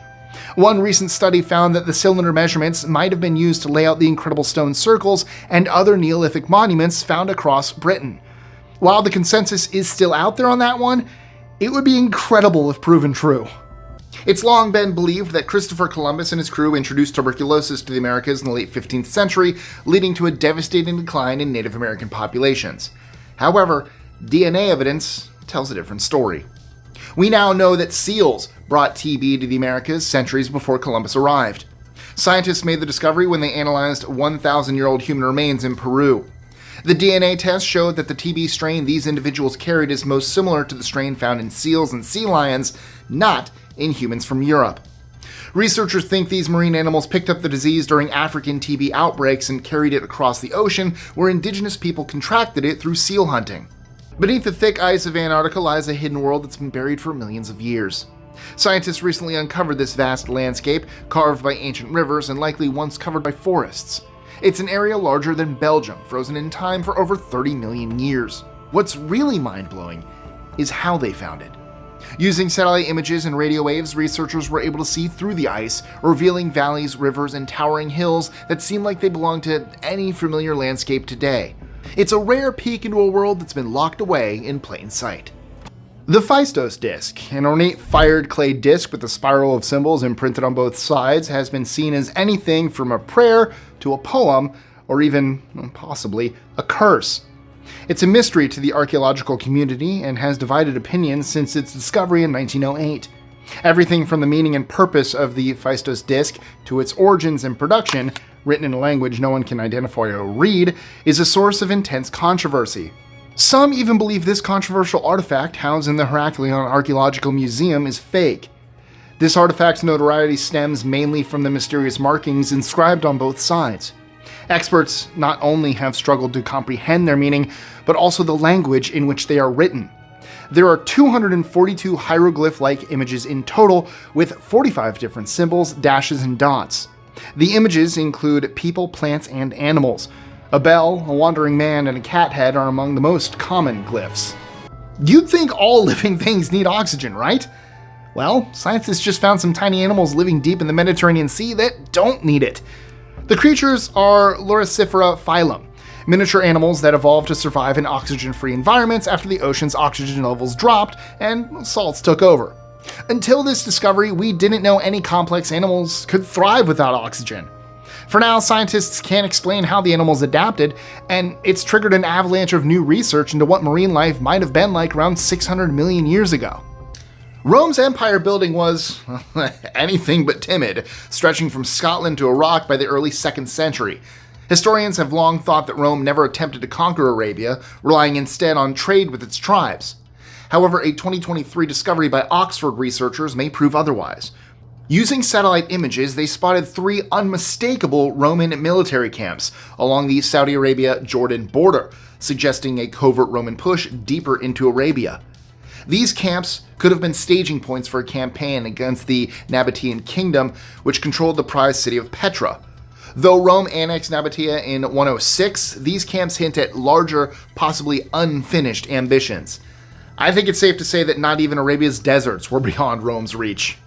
One recent study found that the cylinder measurements might have been used to lay out the incredible stone circles and other Neolithic monuments found across Britain. While the consensus is still out there on that one, it would be incredible if proven true. It's long been believed that Christopher Columbus and his crew introduced tuberculosis to the Americas in the late 15th century, leading to a devastating decline in Native American populations. However, DNA evidence tells a different story. We now know that seals brought TB to the Americas centuries before Columbus arrived. Scientists made the discovery when they analyzed 1,000-year-old human remains in Peru. The DNA test showed that the TB strain these individuals carried is most similar to the strain found in seals and sea lions, not in humans from Europe. Researchers think these marine animals picked up the disease during African TB outbreaks and carried it across the ocean, where indigenous people contracted it through seal hunting. Beneath the thick ice of Antarctica lies a hidden world that's been buried for millions of years. Scientists recently uncovered this vast landscape, carved by ancient rivers and likely once covered by forests. It's an area larger than Belgium, frozen in time for over 30 million years. What's really mind-blowing is how they found it. Using satellite images and radio waves, researchers were able to see through the ice, revealing valleys, rivers, and towering hills that seem like they belong to any familiar landscape today. It's a rare peek into a world that's been locked away in plain sight. The Phaistos disc, an ornate fired clay disc with a spiral of symbols imprinted on both sides, has been seen as anything from a prayer to a poem, or even, possibly, a curse. It's a mystery to the archaeological community and has divided opinions since its discovery in 1908. Everything from the meaning and purpose of the Phaistos disc to its origins and production, written in a language no one can identify or read, is a source of intense controversy. Some even believe this controversial artifact housed in the Heraklion Archaeological Museum is fake. This artifact's notoriety stems mainly from the mysterious markings inscribed on both sides. Experts not only have struggled to comprehend their meaning, but also the language in which they are written. There are 242 hieroglyph-like images in total, with 45 different symbols, dashes, and dots. The images include people, plants, and animals. A bell, a wandering man, and a cat head are among the most common glyphs. You'd think all living things need oxygen, right? Well, scientists just found some tiny animals living deep in the Mediterranean Sea that don't need it. The creatures are Loricifera phylum, miniature animals that evolved to survive in oxygen-free environments after the ocean's oxygen levels dropped and salts took over. Until this discovery, we didn't know any complex animals could thrive without oxygen. For now, scientists can't explain how the animals adapted, and it's triggered an avalanche of new research into what marine life might have been like around 600 million years ago. Rome's empire building was anything but timid, stretching from Scotland to Iraq by the early 2nd century. Historians have long thought that Rome never attempted to conquer Arabia, relying instead on trade with its tribes. However, a 2023 discovery by Oxford researchers may prove otherwise. Using satellite images, they spotted 3 unmistakable Roman military camps along the Saudi Arabia-Jordan border, suggesting a covert Roman push deeper into Arabia. These camps could have been staging points for a campaign against the Nabatean kingdom, which controlled the prized city of Petra. Though Rome annexed Nabatea in 106, these camps hint at larger, possibly unfinished ambitions. I think it's safe to say that not even Arabia's deserts were beyond Rome's reach.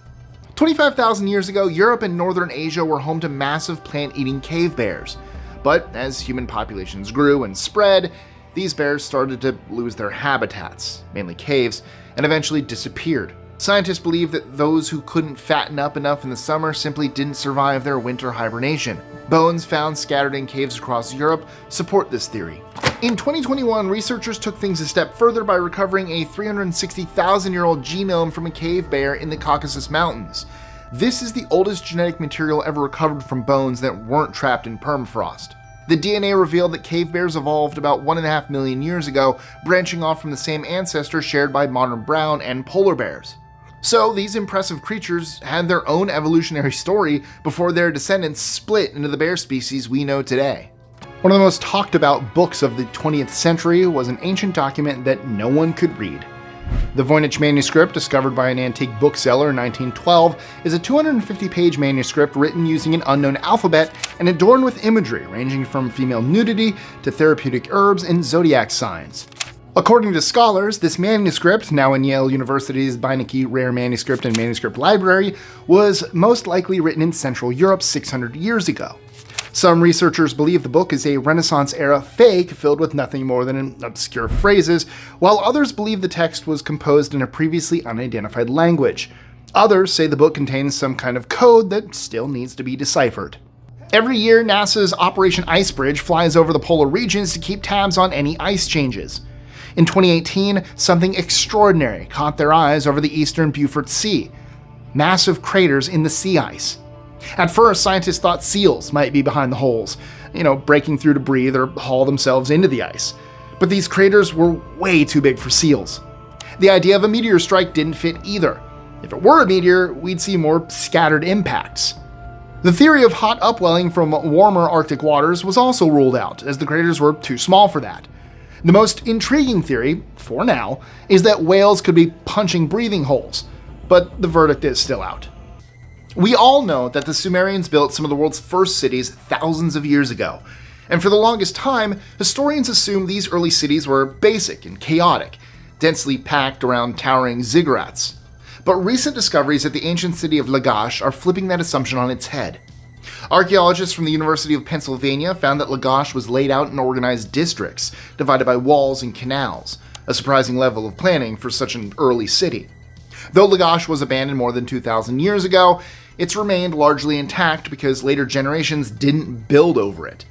25,000 years ago, Europe and northern Asia were home to massive plant-eating cave bears. But as human populations grew and spread, these bears started to lose their habitats, mainly caves, and eventually disappeared. Scientists believe that those who couldn't fatten up enough in the summer simply didn't survive their winter hibernation. Bones found scattered in caves across Europe support this theory. In 2021, researchers took things a step further by recovering a 360,000-year-old genome from a cave bear in the Caucasus Mountains. This is the oldest genetic material ever recovered from bones that weren't trapped in permafrost. The DNA revealed that cave bears evolved about 1.5 million years ago, branching off from the same ancestor shared by modern brown and polar bears. So these impressive creatures had their own evolutionary story before their descendants split into the bear species we know today. One of the most talked about books of the 20th century was an ancient document that no one could read. The Voynich manuscript, discovered by an antique bookseller in 1912, is a 250-page manuscript written using an unknown alphabet and adorned with imagery ranging from female nudity to therapeutic herbs and zodiac signs. According to scholars, this manuscript, now in Yale University's Beinecke Rare Manuscript and Manuscript Library, was most likely written in Central Europe 600 years ago. Some researchers believe the book is a Renaissance-era fake filled with nothing more than obscure phrases, while others believe the text was composed in a previously unidentified language. Others say the book contains some kind of code that still needs to be deciphered. Every year, NASA's Operation Icebridge flies over the polar regions to keep tabs on any ice changes. In 2018, something extraordinary caught their eyes over the eastern Beaufort Sea: massive craters in the sea ice. At first, scientists thought seals might be behind the holes, breaking through to breathe or haul themselves into the ice. But these craters were way too big for seals. The idea of a meteor strike didn't fit either. If it were a meteor, we'd see more scattered impacts. The theory of hot upwelling from warmer Arctic waters was also ruled out, as the craters were too small for that. The most intriguing theory, for now, is that whales could be punching breathing holes, but the verdict is still out. We all know that the Sumerians built some of the world's first cities thousands of years ago, and for the longest time, historians assumed these early cities were basic and chaotic, densely packed around towering ziggurats. But recent discoveries at the ancient city of Lagash are flipping that assumption on its head. Archaeologists from the University of Pennsylvania found that Lagash was laid out in organized districts, divided by walls and canals, a surprising level of planning for such an early city. Though Lagash was abandoned more than 2,000 years ago, it's remained largely intact because later generations didn't build over it.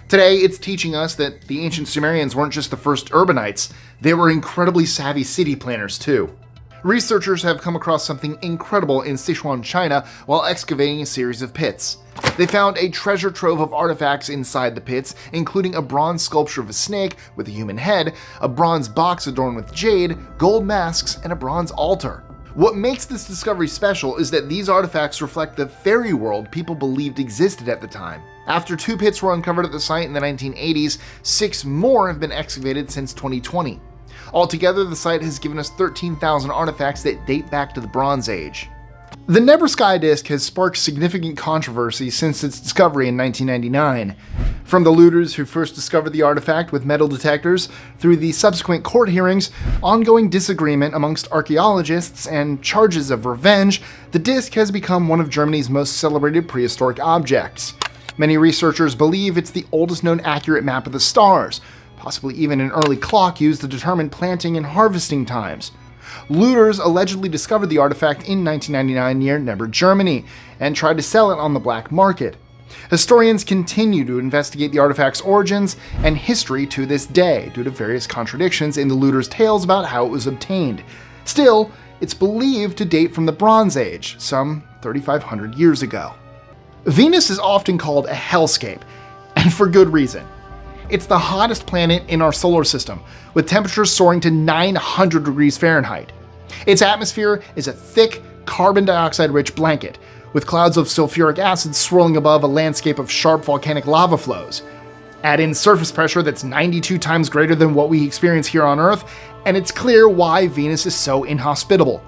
Today, it's teaching us that the ancient Sumerians weren't just the first urbanites, they were incredibly savvy city planners too. Researchers have come across something incredible in Sichuan, China, while excavating a series of pits. They found a treasure trove of artifacts inside the pits, including a bronze sculpture of a snake with a human head, a bronze box adorned with jade, gold masks, and a bronze altar. What makes this discovery special is that these artifacts reflect the fairy world people believed existed at the time. After 2 pits were uncovered at the site in the 1980s, 6 more have been excavated since 2020. Altogether, the site has given us 13,000 artifacts that date back to the Bronze Age. The Nebra Sky Disc has sparked significant controversy since its discovery in 1999. From the looters who first discovered the artifact with metal detectors, through the subsequent court hearings, ongoing disagreement amongst archaeologists, and charges of revenge, the disc has become one of Germany's most celebrated prehistoric objects. Many researchers believe it's the oldest known accurate map of the stars, possibly even an early clock used to determine planting and harvesting times. Looters allegedly discovered the artifact in 1999 near Nebra, Germany, and tried to sell it on the black market. Historians continue to investigate the artifact's origins and history to this day, due to various contradictions in the looters' tales about how it was obtained. Still, it's believed to date from the Bronze Age, some 3,500 years ago. Venus is often called a hellscape, and for good reason. It's the hottest planet in our solar system, with temperatures soaring to 900 degrees Fahrenheit. Its atmosphere is a thick, carbon dioxide-rich blanket, with clouds of sulfuric acid swirling above a landscape of sharp volcanic lava flows. Add in surface pressure that's 92 times greater than what we experience here on Earth, and it's clear why Venus is so inhospitable.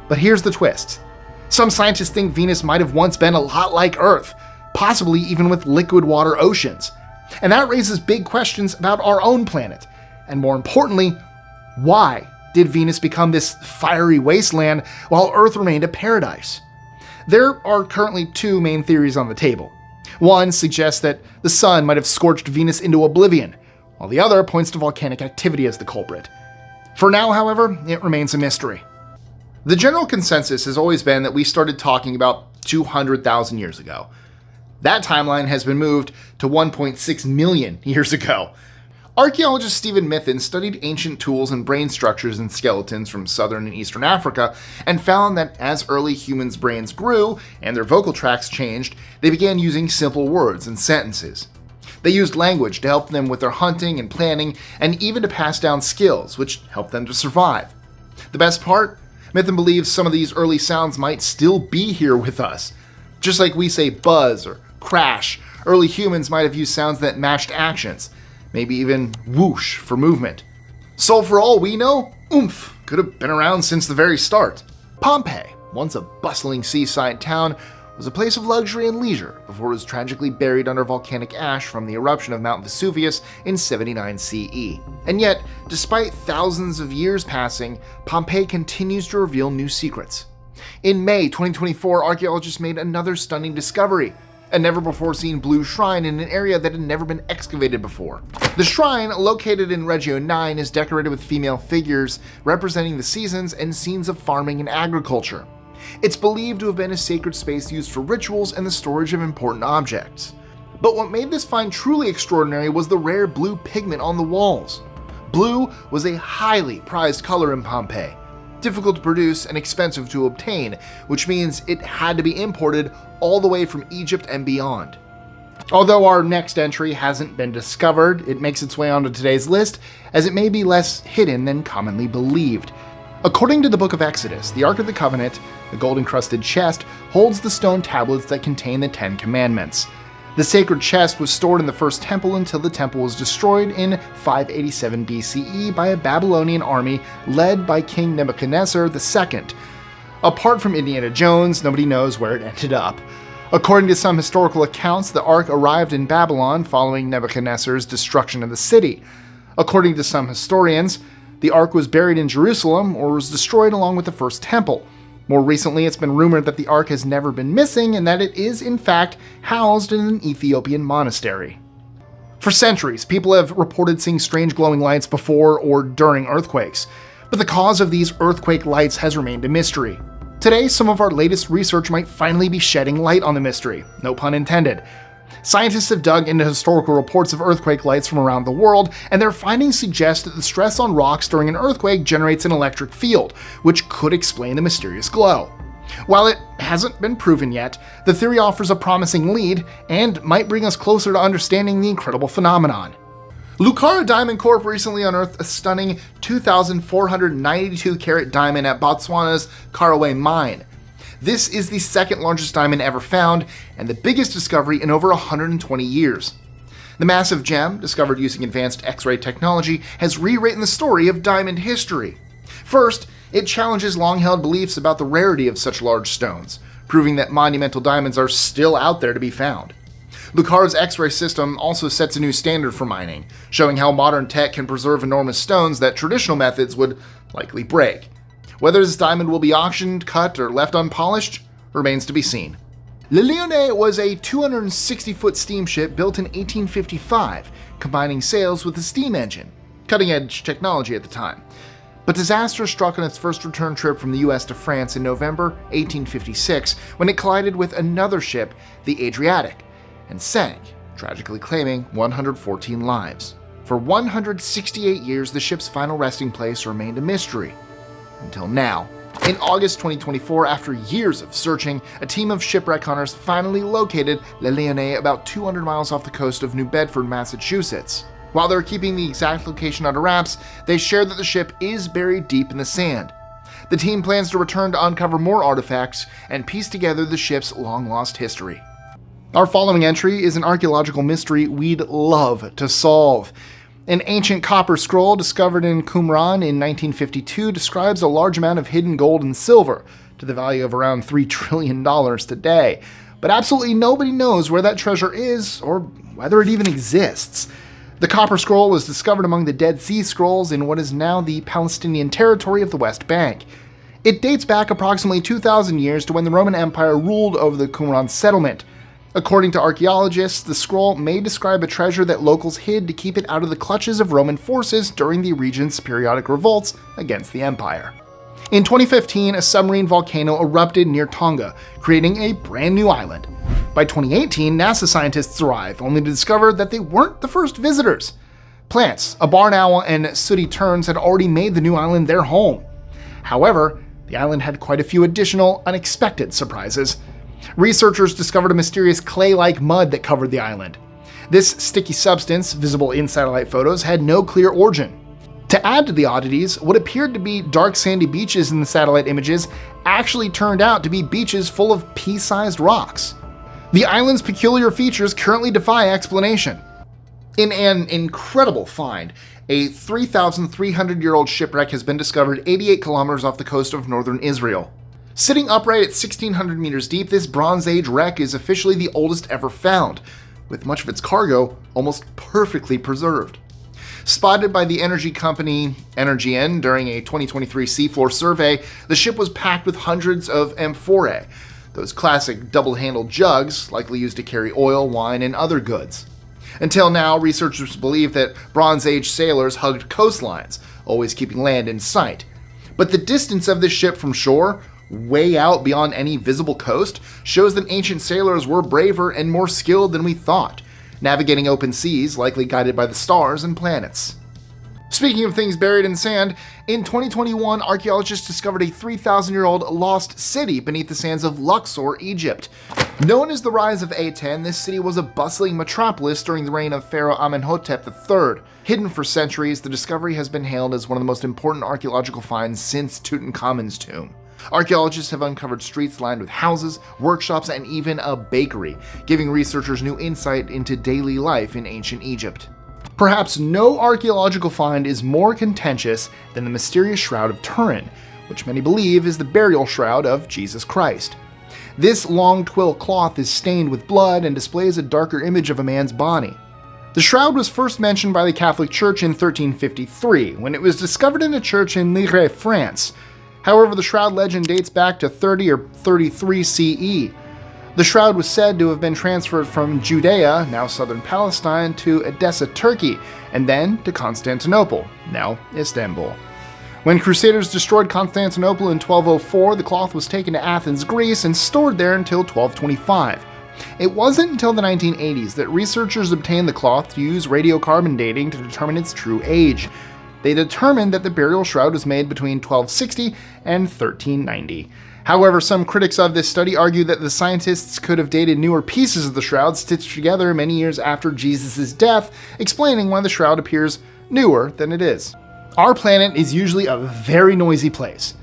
But here's the twist. Some scientists think Venus might have once been a lot like Earth, possibly even with liquid water oceans. And that raises big questions about our own planet. And more importantly, why did Venus become this fiery wasteland while Earth remained a paradise? There are currently 2 main theories on the table. One suggests that the sun might have scorched Venus into oblivion, while the other points to volcanic activity as the culprit. For now, however, it remains a mystery. The general consensus has always been that we started talking about 200,000 years ago. That timeline has been moved to 1.6 million years ago. Archaeologist Stephen Mithen studied ancient tools and brain structures in skeletons from southern and eastern Africa and found that as early humans' brains grew and their vocal tracts changed, they began using simple words and sentences. They used language to help them with their hunting and planning, and even to pass down skills, which helped them to survive. The best part? Myth and believes some of these early sounds might still be here with us. Just like we say buzz or crash, early humans might have used sounds that matched actions, maybe even whoosh for movement. So for all we know, oomph could have been around since the very start. Pompeii, once a bustling seaside town, was a place of luxury and leisure before it was tragically buried under volcanic ash from the eruption of Mount Vesuvius in 79 CE. And yet, despite thousands of years passing, Pompeii continues to reveal new secrets. In May 2024, archaeologists made another stunning discovery: a never-before-seen blue shrine in an area that had never been excavated before. The shrine, located in Regio 9, is decorated with female figures representing the seasons and scenes of farming and agriculture. It's believed to have been a sacred space used for rituals and the storage of important objects. But what made this find truly extraordinary was the rare blue pigment on the walls. Blue was a highly prized color in Pompeii, difficult to produce and expensive to obtain, which means it had to be imported all the way from Egypt and beyond. Although our next entry hasn't been discovered, it makes its way onto today's list, as it may be less hidden than commonly believed. According to the Book of Exodus, the Ark of the Covenant, the gold-encrusted chest, holds the stone tablets that contain the Ten Commandments. The sacred chest was stored in the first temple until the temple was destroyed in 587 BCE by a Babylonian army led by King Nebuchadnezzar II. Apart from Indiana Jones, nobody knows where it ended up. According to some historical accounts, the Ark arrived in Babylon following Nebuchadnezzar's destruction of the city. According to some historians, the Ark was buried in Jerusalem or was destroyed along with the first temple. More recently, it's been rumored that the Ark has never been missing and that it is, in fact, housed in an Ethiopian monastery. For centuries, people have reported seeing strange glowing lights before or during earthquakes, but the cause of these earthquake lights has remained a mystery. Today, some of our latest research might finally be shedding light on the mystery, no pun intended. Scientists have dug into historical reports of earthquake lights from around the world, and their findings suggest that the stress on rocks during an earthquake generates an electric field, which could explain the mysterious glow. While it hasn't been proven yet, the theory offers a promising lead and might bring us closer to understanding the incredible phenomenon. Lucara Diamond Corp recently unearthed a stunning 2,492-carat diamond at Botswana's Karaway mine. This is the second largest diamond ever found, and the biggest discovery in over 120 years. The massive gem, discovered using advanced X-ray technology, has rewritten the story of diamond history. First, it challenges long-held beliefs about the rarity of such large stones, proving that monumental diamonds are still out there to be found. Lucara's X-ray system also sets a new standard for mining, showing how modern tech can preserve enormous stones that traditional methods would likely break. Whether this diamond will be auctioned, cut, or left unpolished remains to be seen. Le Lyonnais was a 260-foot steamship built in 1855, combining sails with a steam engine, cutting-edge technology at the time. But disaster struck on its first return trip from the US to France in November 1856 when it collided with another ship, the Adriatic, and sank, tragically claiming 114 lives. For 168 years, the ship's final resting place remained a mystery. Until now. In August 2024, after years of searching, a team of shipwreck hunters finally located Le Lyonnais about 200 miles off the coast of New Bedford, Massachusetts. While they're keeping the exact location under wraps, they shared that the ship is buried deep in the sand. The team plans to return to uncover more artifacts and piece together the ship's long-lost history. Our following entry is an archaeological mystery we'd love to solve. An ancient copper scroll discovered in Qumran in 1952 describes a large amount of hidden gold and silver, to the value of around $3 trillion today. But absolutely nobody knows where that treasure is, or whether it even exists. The copper scroll was discovered among the Dead Sea Scrolls in what is now the Palestinian territory of the West Bank. It dates back approximately 2,000 years to when the Roman Empire ruled over the Qumran settlement. According to archaeologists, the scroll may describe a treasure that locals hid to keep it out of the clutches of Roman forces during the region's periodic revolts against the empire. In 2015, a submarine volcano erupted near Tonga, creating a brand new island. By 2018, NASA scientists arrived, only to discover that they weren't the first visitors. Plants, a barn owl, and sooty terns had already made the new island their home. However, the island had quite a few additional, unexpected surprises. Researchers discovered a mysterious clay-like mud that covered the island. This sticky substance, visible in satellite photos, had no clear origin. To add to the oddities, what appeared to be dark sandy beaches in the satellite images actually turned out to be beaches full of pea-sized rocks. The island's peculiar features currently defy explanation. In an incredible find, a 3,300-year-old shipwreck has been discovered 88 kilometers off the coast of northern Israel. Sitting upright at 1,600 meters deep, this Bronze Age wreck is officially the oldest ever found, with much of its cargo almost perfectly preserved. Spotted by the energy company Energean during a 2023 seafloor survey, the ship was packed with hundreds of amphorae, those classic double-handled jugs likely used to carry oil, wine, and other goods. Until now, researchers believe that Bronze Age sailors hugged coastlines, always keeping land in sight. But the distance of this ship from shore, way out beyond any visible coast, shows that ancient sailors were braver and more skilled than we thought, navigating open seas, likely guided by the stars and planets. Speaking of things buried in sand, in 2021, archaeologists discovered a 3,000-year-old lost city beneath the sands of Luxor, Egypt. Known as the Rise of Aten, this city was a bustling metropolis during the reign of Pharaoh Amenhotep III. Hidden for centuries, the discovery has been hailed as one of the most important archaeological finds since Tutankhamun's tomb. Archaeologists have uncovered streets lined with houses, workshops, and even a bakery, giving researchers new insight into daily life in ancient Egypt. Perhaps no archaeological find is more contentious than the mysterious Shroud of Turin, which many believe is the burial shroud of Jesus Christ. This long twill cloth is stained with blood and displays a darker image of a man's body. The shroud was first mentioned by the Catholic Church in 1353, when it was discovered in a church in Lille, France. However, the shroud legend dates back to 30 or 33 CE. The shroud was said to have been transferred from Judea, now southern Palestine, to Edessa, Turkey, and then to Constantinople, now Istanbul. When Crusaders destroyed Constantinople in 1204, the cloth was taken to Athens, Greece, and stored there until 1225. It wasn't until the 1980s that researchers obtained the cloth to use radiocarbon dating to determine its true age. They determined that the burial shroud was made between 1260 and 1390. However, some critics of this study argue that the scientists could have dated newer pieces of the shroud stitched together many years after Jesus' death, explaining why the shroud appears newer than it is. Our planet is usually a very noisy place.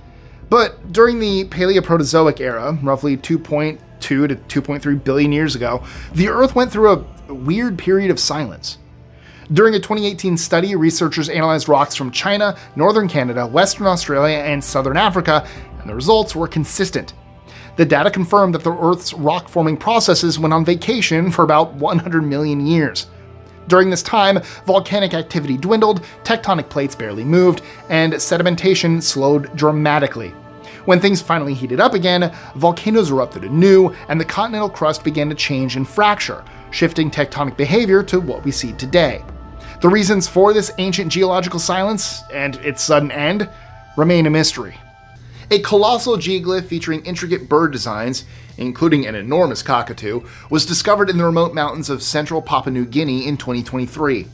But during the Paleoproterozoic era, roughly 2.2 to 2.3 billion years ago, the Earth went through a weird period of silence. During a 2018 study, researchers analyzed rocks from China, northern Canada, Western Australia, and southern Africa, and the results were consistent. The data confirmed that the Earth's rock-forming processes went on vacation for about 100 million years. During this time, volcanic activity dwindled, tectonic plates barely moved, and sedimentation slowed dramatically. When things finally heated up again, volcanoes erupted anew, and the continental crust began to change and fracture, shifting tectonic behavior to what we see today. The reasons for this ancient geological silence, and its sudden end, remain a mystery. A colossal geoglyph featuring intricate bird designs, including an enormous cockatoo, was discovered in the remote mountains of central Papua New Guinea in 2023.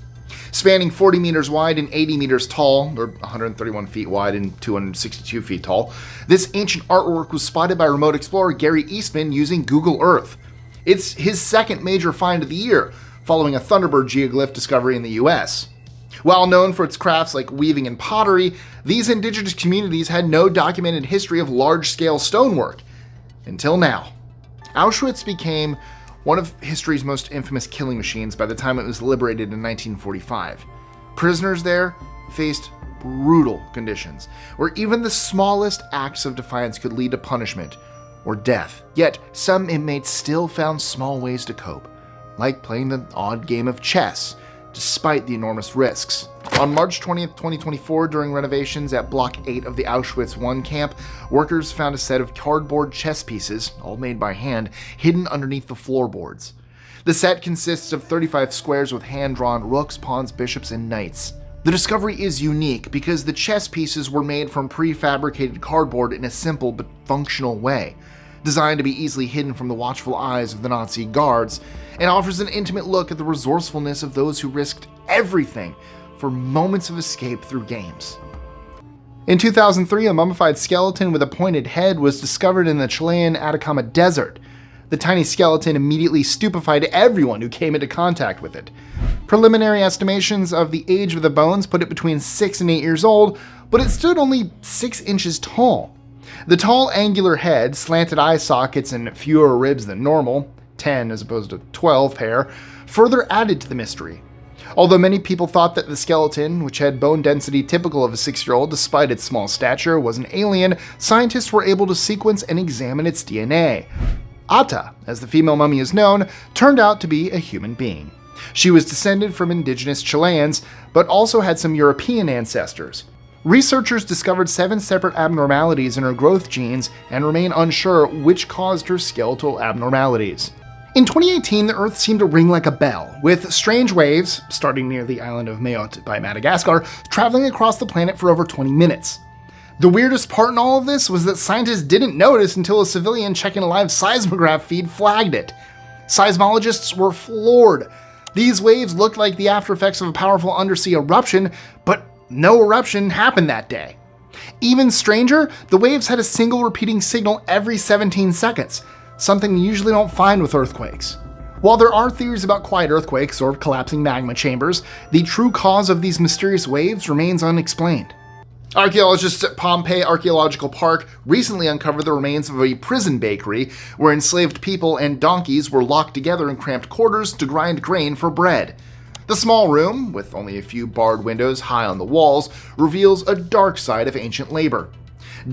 Spanning 40 meters wide and 80 meters tall, or 131 feet wide and 262 feet tall, this ancient artwork was spotted by remote explorer Gary Eastman using Google Earth. It's his second major find of the year, following a Thunderbird geoglyph discovery in the US. While known for its crafts like weaving and pottery, these indigenous communities had no documented history of large-scale stonework. Until now. Auschwitz became one of history's most infamous killing machines by the time it was liberated in 1945. Prisoners there faced brutal conditions, where even the smallest acts of defiance could lead to punishment or death. Yet, some inmates still found small ways to cope, like playing the odd game of chess, despite the enormous risks. On March 20th, 2024, during renovations at Block 8 of the Auschwitz I camp, workers found a set of cardboard chess pieces, all made by hand, hidden underneath the floorboards. The set consists of 35 squares with hand-drawn rooks, pawns, bishops, and knights. The discovery is unique because the chess pieces were made from prefabricated cardboard in a simple but functional way, designed to be easily hidden from the watchful eyes of the Nazi guards, and offers an intimate look at the resourcefulness of those who risked everything for moments of escape through games. In 2003, a mummified skeleton with a pointed head was discovered in the Chilean Atacama Desert. The tiny skeleton immediately stupefied everyone who came into contact with it. Preliminary estimations of the age of the bones put it between 6 and 8 years old, but it stood only 6 inches tall. The tall, angular head, slanted eye sockets, and fewer ribs than normal, 10 as opposed to 12 pair, further added to the mystery. Although many people thought that the skeleton, which had bone density typical of a 6-year-old despite its small stature, was an alien, scientists were able to sequence and examine its DNA. Ata, as the female mummy is known, turned out to be a human being. She was descended from indigenous Chileans, but also had some European ancestors. Researchers discovered 7 separate abnormalities in her growth genes and remain unsure which caused her skeletal abnormalities. In 2018, the Earth seemed to ring like a bell, with strange waves, starting near the island of Mayotte by Madagascar, traveling across the planet for over 20 minutes. The weirdest part in all of this was that scientists didn't notice until a civilian checking a live seismograph feed flagged it. Seismologists were floored. These waves looked like the after effects of a powerful undersea eruption, but no eruption happened that day. Even stranger, the waves had a single repeating signal every 17 seconds, something you usually don't find with earthquakes. While there are theories about quiet earthquakes or collapsing magma chambers, the true cause of these mysterious waves remains unexplained. Archaeologists at Pompeii Archaeological Park recently uncovered the remains of a prison bakery where enslaved people and donkeys were locked together in cramped quarters to grind grain for bread. The small room, with only a few barred windows high on the walls, reveals a dark side of ancient labor.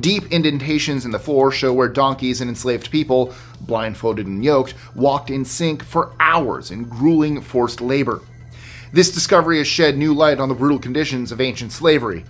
Deep indentations in the floor show where donkeys and enslaved people, blindfolded and yoked, walked in sync for hours in grueling forced labor. This discovery has shed new light on the brutal conditions of ancient slavery.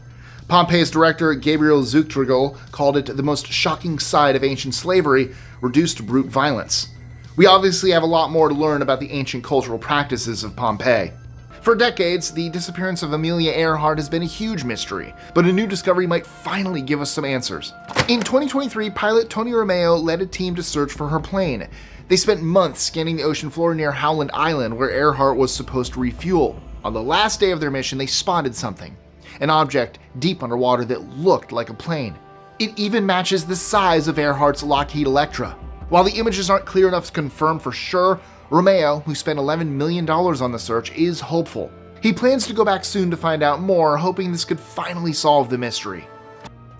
Pompeii's director Gabriel Zuchtrigal called it the most shocking side of ancient slavery, reduced to brute violence. We obviously have a lot more to learn about the ancient cultural practices of Pompeii. For decades, the disappearance of Amelia Earhart has been a huge mystery, but a new discovery might finally give us some answers. In 2023, pilot Tony Romeo led a team to search for her plane. They spent months scanning the ocean floor near Howland Island, where Earhart was supposed to refuel. On the last day of their mission, they spotted something. An object deep underwater that looked like a plane. It even matches the size of Earhart's Lockheed Electra. While the images aren't clear enough to confirm for sure, Romeo, who spent $11 million on the search, is hopeful. He plans to go back soon to find out more, hoping this could finally solve the mystery.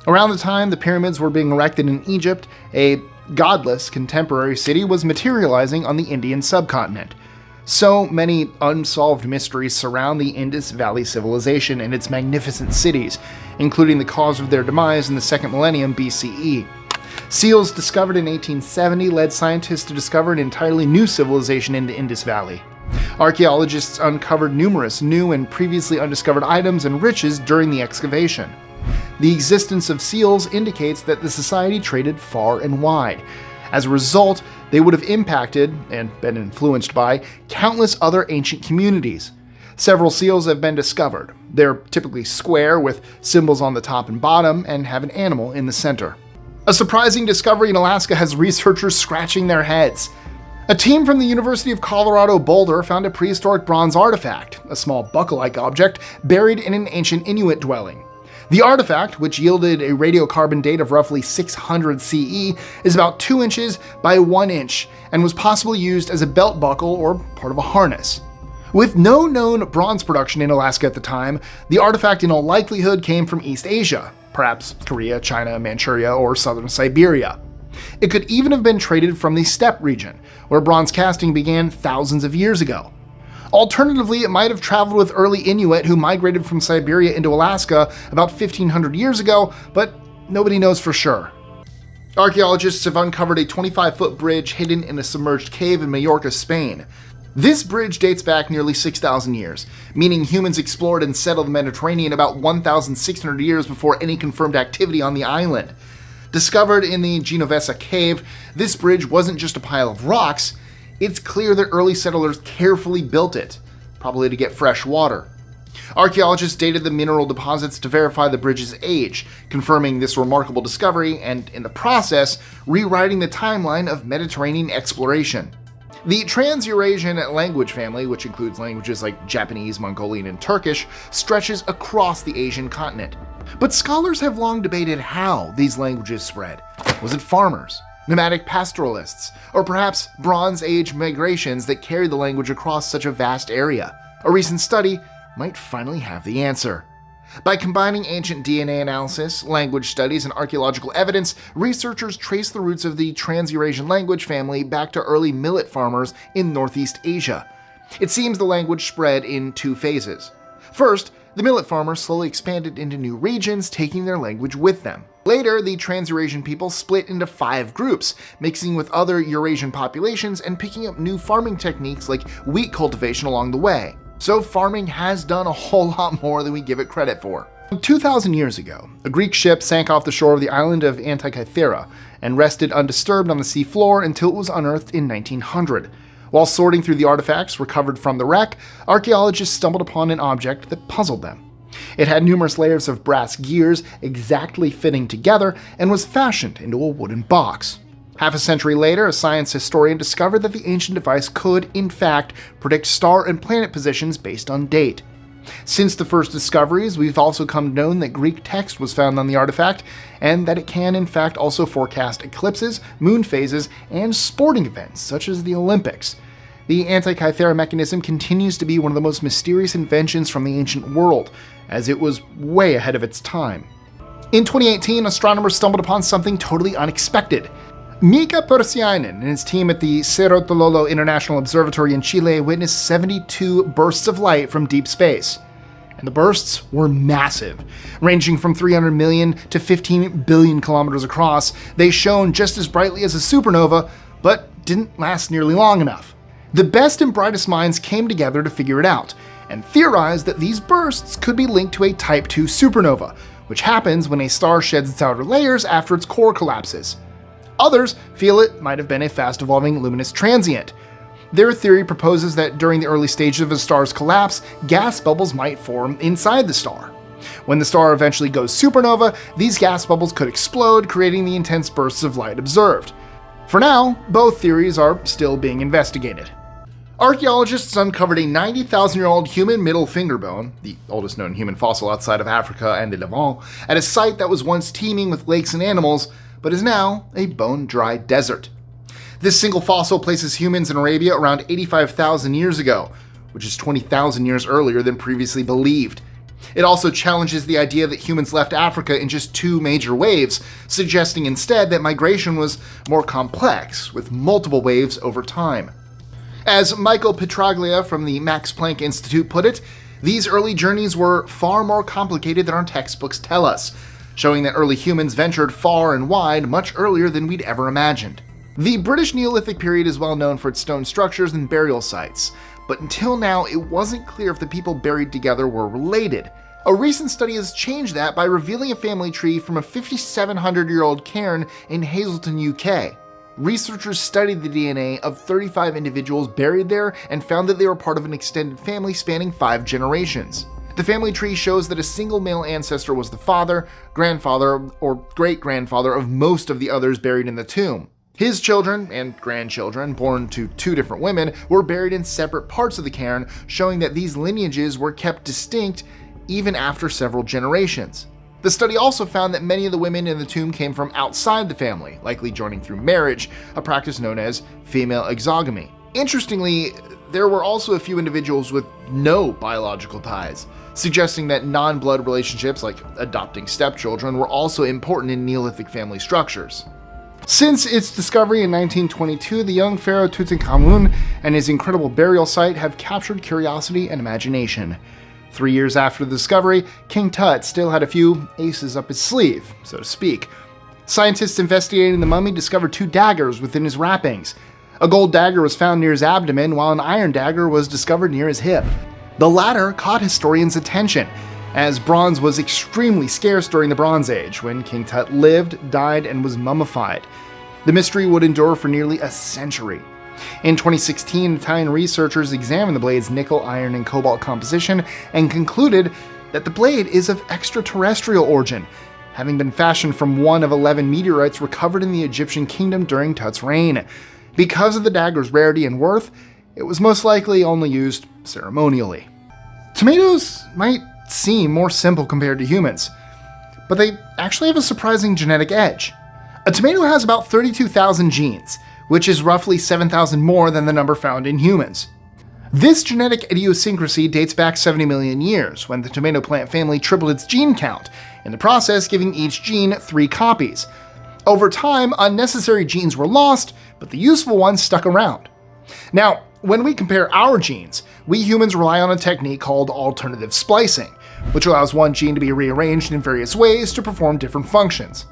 Around the time the pyramids were being erected in Egypt, a godless contemporary city was materializing on the Indian subcontinent. So many unsolved mysteries surround the Indus Valley civilization and its magnificent cities, including the cause of their demise in the 2nd millennium BCE. Seals discovered in 1870 led scientists to discover an entirely new civilization in the Indus Valley. Archaeologists uncovered numerous new and previously undiscovered items and riches during the excavation. The existence of seals indicates that the society traded far and wide. As a result, they would have impacted, and been influenced by, countless other ancient communities. Several seals have been discovered. They're typically square with symbols on the top and bottom and have an animal in the center. A surprising discovery in Alaska has researchers scratching their heads. A team from the University of Colorado Boulder found a prehistoric bronze artifact, a small buckle-like object buried in an ancient Inuit dwelling. The artifact, which yielded a radiocarbon date of roughly 600 CE, is about 2 inches by 1 inch and was possibly used as a belt buckle or part of a harness. With no known bronze production in Alaska at the time, the artifact in all likelihood came from East Asia, perhaps Korea, China, Manchuria, or southern Siberia. It could even have been traded from the steppe region, where bronze casting began thousands of years ago. Alternatively, it might have traveled with early Inuit who migrated from Siberia into Alaska about 1,500 years ago, but nobody knows for sure. Archaeologists have uncovered a 25-foot bridge hidden in a submerged cave in Mallorca, Spain. This bridge dates back nearly 6,000 years, meaning humans explored and settled the Mediterranean about 1,600 years before any confirmed activity on the island. Discovered in the Genovesa cave, this bridge wasn't just a pile of rocks. It's clear that early settlers carefully built it, probably to get fresh water. Archaeologists dated the mineral deposits to verify the bridge's age, confirming this remarkable discovery and, in the process, rewriting the timeline of Mediterranean exploration. The Trans-Eurasian language family, which includes languages like Japanese, Mongolian, and Turkish, stretches across the Asian continent. But scholars have long debated how these languages spread. Was it farmers? nomadic pastoralists, or perhaps Bronze Age migrations that carried the language across such a vast area? A recent study might finally have the answer. By combining ancient DNA analysis, language studies, and archaeological evidence, researchers trace the roots of the Trans-Eurasian language family back to early millet farmers in Northeast Asia. It seems the language spread in two phases. First, the millet farmers slowly expanded into new regions, taking their language with them. Later, the Trans-Eurasian people split into 5 groups, mixing with other Eurasian populations and picking up new farming techniques like wheat cultivation along the way. So farming has done a whole lot more than we give it credit for. 2,000 years ago, a Greek ship sank off the shore of the island of Antarctic and rested undisturbed on the sea floor until it was unearthed in 1900. While sorting through the artifacts recovered from the wreck, archaeologists stumbled upon an object that puzzled them. It had numerous layers of brass gears exactly fitting together and was fashioned into a wooden box. Half a century later, a science historian discovered that the ancient device could, in fact, predict star and planet positions based on date. Since the first discoveries, we've also come to know that Greek text was found on the artifact, and that it can, in fact, also forecast eclipses, moon phases, and sporting events, such as the Olympics. The Antikythera mechanism continues to be one of the most mysterious inventions from the ancient world, as it was way ahead of its time. In 2018, astronomers stumbled upon something totally unexpected. Mika Persiainen and his team at the Cerro Tololo International Observatory in Chile witnessed 72 bursts of light from deep space. And the bursts were massive. Ranging from 300 million to 15 billion kilometers across, they shone just as brightly as a supernova, but didn't last nearly long enough. The best and brightest minds came together to figure it out, and theorized that these bursts could be linked to a Type II supernova, which happens when a star sheds its outer layers after its core collapses. Others feel it might have been a fast-evolving luminous transient. Their theory proposes that during the early stages of a star's collapse, gas bubbles might form inside the star. When the star eventually goes supernova, these gas bubbles could explode, creating the intense bursts of light observed. For now, both theories are still being investigated. Archaeologists uncovered a 90,000-year-old human middle finger bone, the oldest known human fossil outside of Africa and the Levant, at a site that was once teeming with lakes and animals, but is now a bone-dry desert. This single fossil places humans in Arabia around 85,000 years ago, which is 20,000 years earlier than previously believed. It also challenges the idea that humans left Africa in just 2 major waves, suggesting instead that migration was more complex, with multiple waves over time. As Michael Petraglia from the Max Planck Institute put it, these early journeys were far more complicated than our textbooks tell us, showing that early humans ventured far and wide much earlier than we'd ever imagined. The British Neolithic period is well known for its stone structures and burial sites, but until now it wasn't clear if the people buried together were related. A recent study has changed that by revealing a family tree from a 5,700-year-old cairn in Hazelton, UK. Researchers studied the DNA of 35 individuals buried there and found that they were part of an extended family spanning 5 generations. The family tree shows that a single male ancestor was the father, grandfather, or great-grandfather of most of the others buried in the tomb. His children and grandchildren, born to 2 different women, were buried in separate parts of the cairn, showing that these lineages were kept distinct even after several generations. The study also found that many of the women in the tomb came from outside the family, likely joining through marriage, a practice known as female exogamy. Interestingly, there were also a few individuals with no biological ties, suggesting that non-blood relationships like adopting stepchildren were also important in Neolithic family structures. Since its discovery in 1922, the young pharaoh Tutankhamun and his incredible burial site have captured curiosity and imagination. 3 years after the discovery, King Tut still had a few aces up his sleeve, so to speak. Scientists investigating the mummy discovered 2 daggers within his wrappings. A gold dagger was found near his abdomen, while an iron dagger was discovered near his hip. The latter caught historians' attention, as bronze was extremely scarce during the Bronze Age, when King Tut lived, died, and was mummified. The mystery would endure for nearly a century. In 2016, Italian researchers examined the blade's nickel, iron, and cobalt composition and concluded that the blade is of extraterrestrial origin, having been fashioned from one of 11 meteorites recovered in the Egyptian kingdom during Tut's reign. Because of the dagger's rarity and worth, it was most likely only used ceremonially. Tomatoes might seem more simple compared to humans, but they actually have a surprising genetic edge. A tomato has about 32,000 genes, which is roughly 7,000 more than the number found in humans. This genetic idiosyncrasy dates back 70 million years, when the tomato plant family tripled its gene count, in the process giving each gene 3 copies. Over time, unnecessary genes were lost, but the useful ones stuck around. Now, when we compare our genes, we humans rely on a technique called alternative splicing, which allows one gene to be rearranged in various ways to perform different functions.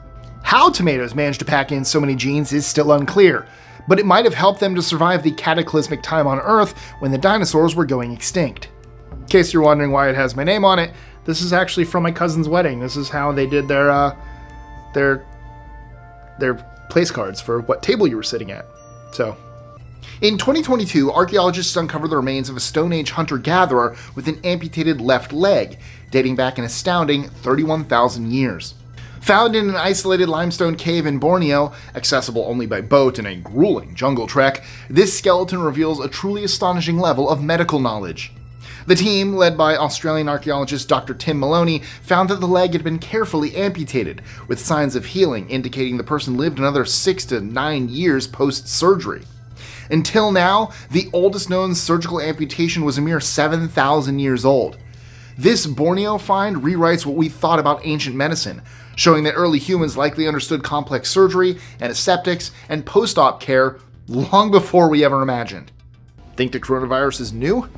How tomatoes managed to pack in so many genes is still unclear, but it might have helped them to survive the cataclysmic time on Earth when the dinosaurs were going extinct. In case you're wondering why it has my name on it, this is actually from my cousin's wedding. This is how they did their place cards for what table you were sitting at. So, in 2022, archaeologists uncovered the remains of a Stone Age hunter-gatherer with an amputated left leg, dating back an astounding 31,000 years. Found in an isolated limestone cave in Borneo, accessible only by boat in a grueling jungle trek, this skeleton reveals a truly astonishing level of medical knowledge. The team, led by Australian archaeologist Dr. Tim Maloney, found that the leg had been carefully amputated, with signs of healing indicating the person lived another 6 to 9 years post-surgery. Until now, the oldest known surgical amputation was a mere 7,000 years old. This Borneo find rewrites what we thought about ancient medicine, showing that early humans likely understood complex surgery, antiseptics, and post-op care long before we ever imagined. Think the coronavirus is new?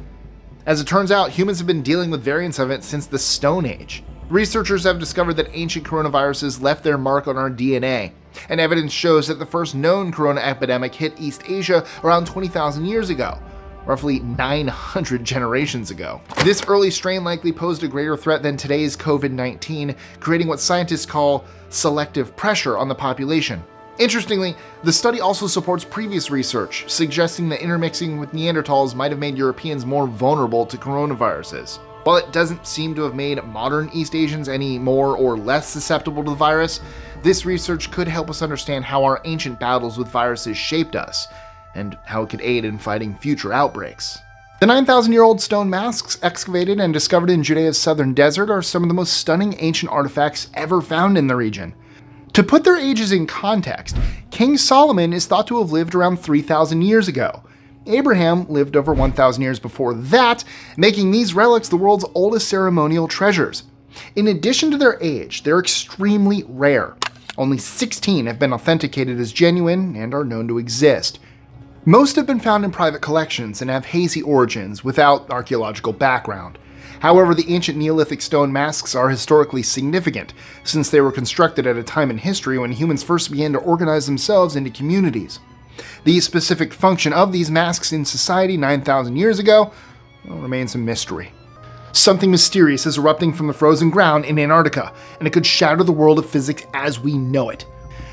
As it turns out, humans have been dealing with variants of it since the Stone Age. Researchers have discovered that ancient coronaviruses left their mark on our DNA, and evidence shows that the first known corona epidemic hit East Asia around 20,000 years ago, roughly 900 generations ago. This early strain likely posed a greater threat than today's COVID-19, creating what scientists call selective pressure on the population. Interestingly, the study also supports previous research, suggesting that intermixing with Neanderthals might have made Europeans more vulnerable to coronaviruses. While it doesn't seem to have made modern East Asians any more or less susceptible to the virus, this research could help us understand how our ancient battles with viruses shaped us, and how it could aid in fighting future outbreaks. The 9,000-year-old stone masks excavated and discovered in Judea's southern desert are some of the most stunning ancient artifacts ever found in the region. To put their ages in context, King Solomon is thought to have lived around 3,000 years ago. Abraham lived over 1,000 years before that, making these relics the world's oldest ceremonial treasures. In addition to their age, they're extremely rare. Only 16 have been authenticated as genuine and are known to exist. Most have been found in private collections and have hazy origins without archaeological background. However, the ancient Neolithic stone masks are historically significant, since they were constructed at a time in history when humans first began to organize themselves into communities. The specific function of these masks in society 9,000 years ago remains a mystery. Something mysterious is erupting from the frozen ground in Antarctica, and it could shatter the world of physics as we know it.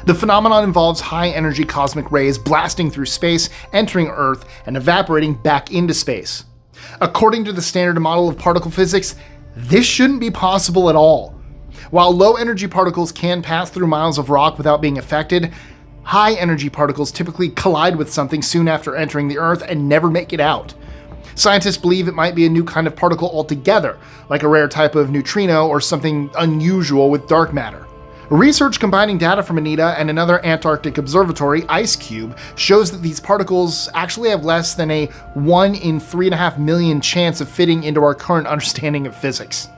The phenomenon involves high-energy cosmic rays blasting through space, entering Earth, and evaporating back into space. According to the standard model of particle physics, this shouldn't be possible at all. While low-energy particles can pass through miles of rock without being affected, high-energy particles typically collide with something soon after entering the Earth and never make it out. Scientists believe it might be a new kind of particle altogether, like a rare type of neutrino or something unusual with dark matter. Research combining data from Anita and another Antarctic observatory, IceCube, shows that these particles actually have less than a 1 in 3.5 million chance of fitting into our current understanding of physics.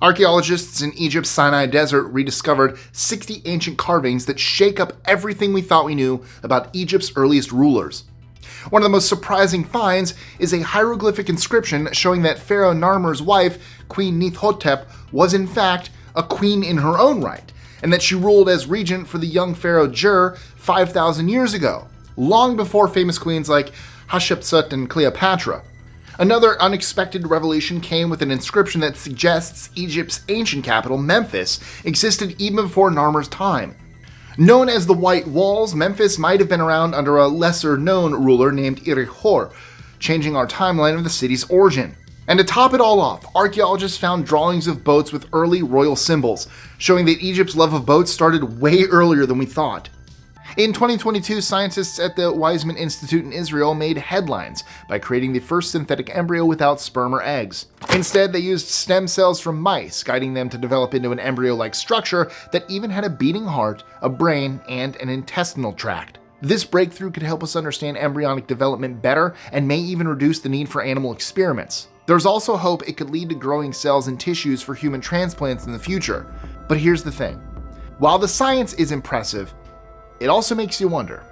Archaeologists in Egypt's Sinai Desert rediscovered 60 ancient carvings that shake up everything we thought we knew about Egypt's earliest rulers. One of the most surprising finds is a hieroglyphic inscription showing that Pharaoh Narmer's wife, Queen Neithotep, was in fact a queen in her own right, and that she ruled as regent for the young pharaoh Jur 5,000 years ago, long before famous queens like Hatshepsut and Cleopatra. Another unexpected revelation came with an inscription that suggests Egypt's ancient capital, Memphis, existed even before Narmer's time. Known as the White Walls, Memphis might have been around under a lesser-known ruler named Herihor, changing our timeline of the city's origin. And to top it all off, archaeologists found drawings of boats with early royal symbols, showing that Egypt's love of boats started way earlier than we thought. In 2022, scientists at the Weizmann Institute in Israel made headlines by creating the first synthetic embryo without sperm or eggs. Instead, they used stem cells from mice, guiding them to develop into an embryo-like structure that even had a beating heart, a brain, and an intestinal tract. This breakthrough could help us understand embryonic development better and may even reduce the need for animal experiments. There's also hope it could lead to growing cells and tissues for human transplants in the future. But here's the thing. While the science is impressive, it also makes you wonder,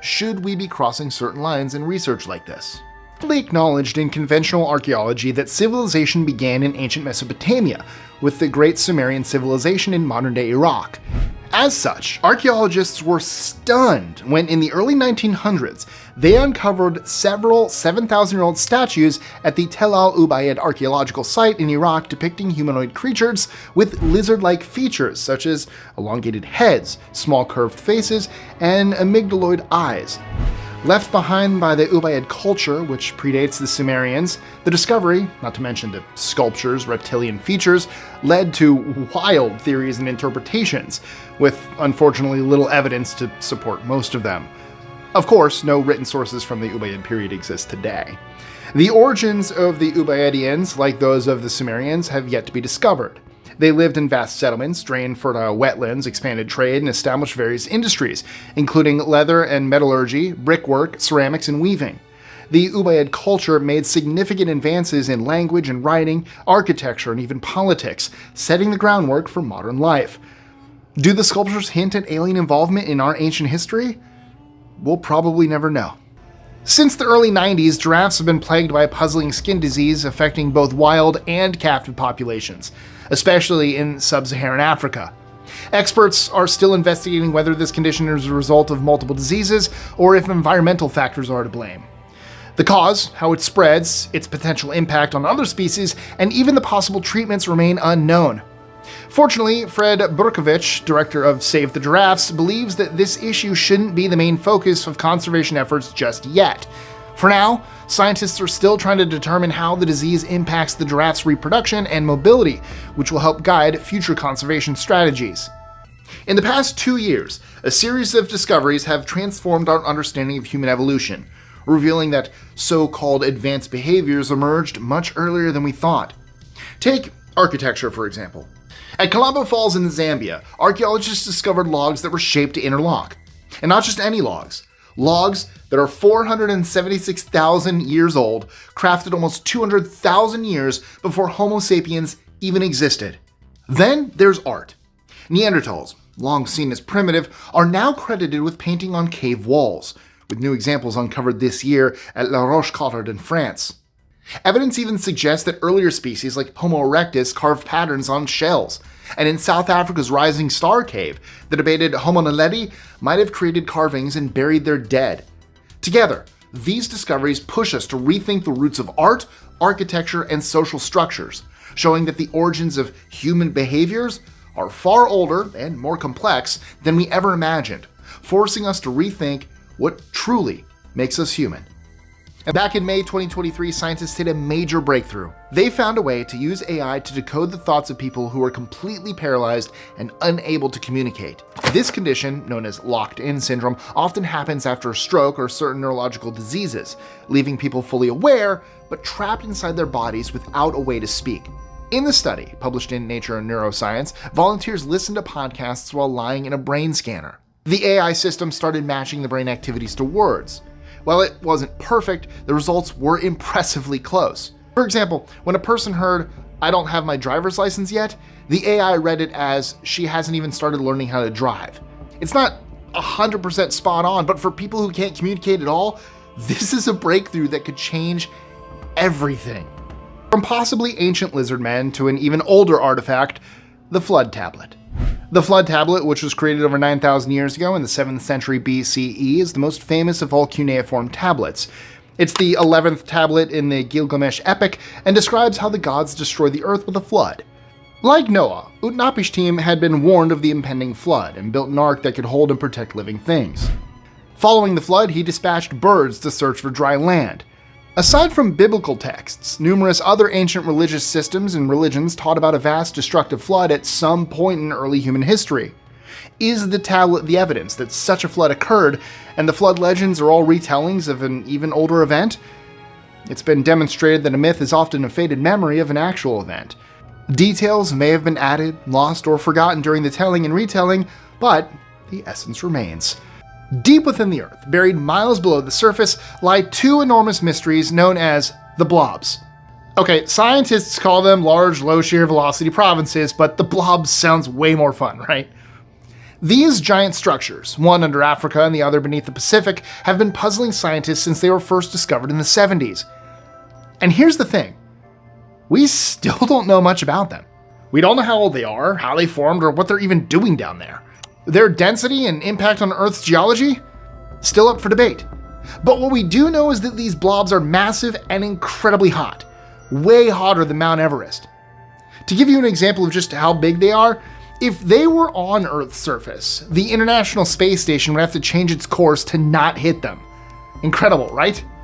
should we be crossing certain lines in research like this? It's fully acknowledged in conventional archaeology that civilization began in ancient Mesopotamia, with the Great Sumerian civilization in modern-day Iraq. As such, archaeologists were stunned when in the early 1900s, they uncovered several 7,000-year-old statues at the Tel al-Ubaid archaeological site in Iraq depicting humanoid creatures with lizard-like features such as elongated heads, small curved faces, and amygdaloid eyes. Left behind by the Ubaid culture, which predates the Sumerians, the discovery, not to mention the sculptures' reptilian features, led to wild theories and interpretations, with unfortunately little evidence to support most of them. Of course, no written sources from the Ubaid period exist today. The origins of the Ubaidians, like those of the Sumerians, have yet to be discovered. They lived in vast settlements, drained fertile wetlands, expanded trade, and established various industries, including leather and metallurgy, brickwork, ceramics, and weaving. The Ubaid culture made significant advances in language and writing, architecture, and even politics, setting the groundwork for modern life. Do the sculptures hint at alien involvement in our ancient history? We'll probably never know. Since the early 90s, giraffes have been plagued by a puzzling skin disease affecting both wild and captive populations, especially in sub-Saharan Africa. Experts are still investigating whether this condition is a result of multiple diseases or if environmental factors are to blame. The cause, how it spreads, its potential impact on other species, and even the possible treatments remain unknown. Fortunately, Fred Burkovich, director of Save the Giraffes, believes that this issue shouldn't be the main focus of conservation efforts just yet. For now, scientists are still trying to determine how the disease impacts the giraffe's reproduction and mobility, which will help guide future conservation strategies. In the past 2 years, a series of discoveries have transformed our understanding of human evolution, revealing that so-called advanced behaviors emerged much earlier than we thought. Take architecture, for example. At Colombo Falls in Zambia, archaeologists discovered logs that were shaped to interlock. And not just any logs. Logs that are 476,000 years old, crafted almost 200,000 years before Homo sapiens even existed. Then there's art. Neanderthals, long seen as primitive, are now credited with painting on cave walls, with new examples uncovered this year at La Roche-Cotard in France. Evidence even suggests that earlier species like Homo erectus carved patterns on shells, and in South Africa's Rising Star Cave, the debated Homo naledi might have created carvings and buried their dead. Together, these discoveries push us to rethink the roots of art, architecture, and social structures, showing that the origins of human behaviors are far older and more complex than we ever imagined, forcing us to rethink what truly makes us human. And back in May 2023, scientists hit a major breakthrough. They found a way to use AI to decode the thoughts of people who are completely paralyzed and unable to communicate. This condition, known as locked-in syndrome, often happens after a stroke or certain neurological diseases, leaving people fully aware, but trapped inside their bodies without a way to speak. In the study, published in Nature Neuroscience, volunteers listened to podcasts while lying in a brain scanner. The AI system started matching the brain activities to words. While it wasn't perfect, the results were impressively close. For example, when a person heard, "I don't have my driver's license yet," the AI read it as, "She hasn't even started learning how to drive." It's not 100% spot on, but for people who can't communicate at all, this is a breakthrough that could change everything. From possibly ancient lizard men to an even older artifact, the Flood Tablet. The Flood Tablet, which was created over 9,000 years ago in the 7th century BCE, is the most famous of all cuneiform tablets. It's the 11th tablet in the Gilgamesh epic and describes how the gods destroyed the earth with a flood. Like Noah, Utnapishtim had been warned of the impending flood and built an ark that could hold and protect living things. Following the flood, he dispatched birds to search for dry land. Aside from biblical texts, numerous other ancient religious systems and religions taught about a vast destructive flood at some point in early human history. Is the tablet the evidence that such a flood occurred, and the flood legends are all retellings of an even older event? It's been demonstrated that a myth is often a faded memory of an actual event. Details may have been added, lost, or forgotten during the telling and retelling, but the essence remains. Deep within the Earth, buried miles below the surface, lie two enormous mysteries known as the blobs. Okay, scientists call them large, low shear velocity provinces, but the blobs sounds way more fun, right? These giant structures, one under Africa and the other beneath the Pacific, have been puzzling scientists since they were first discovered in the 70s. And here's the thing. We still don't know much about them. We don't know how old they are, how they formed, or what they're even doing down there. Their density and impact on Earth's geology? Still up for debate. But what we do know is that these blobs are massive and incredibly hot. Way hotter than Mount Everest. To give you an example of just how big they are, if they were on Earth's surface, the International Space Station would have to change its course to not hit them. Incredible, right?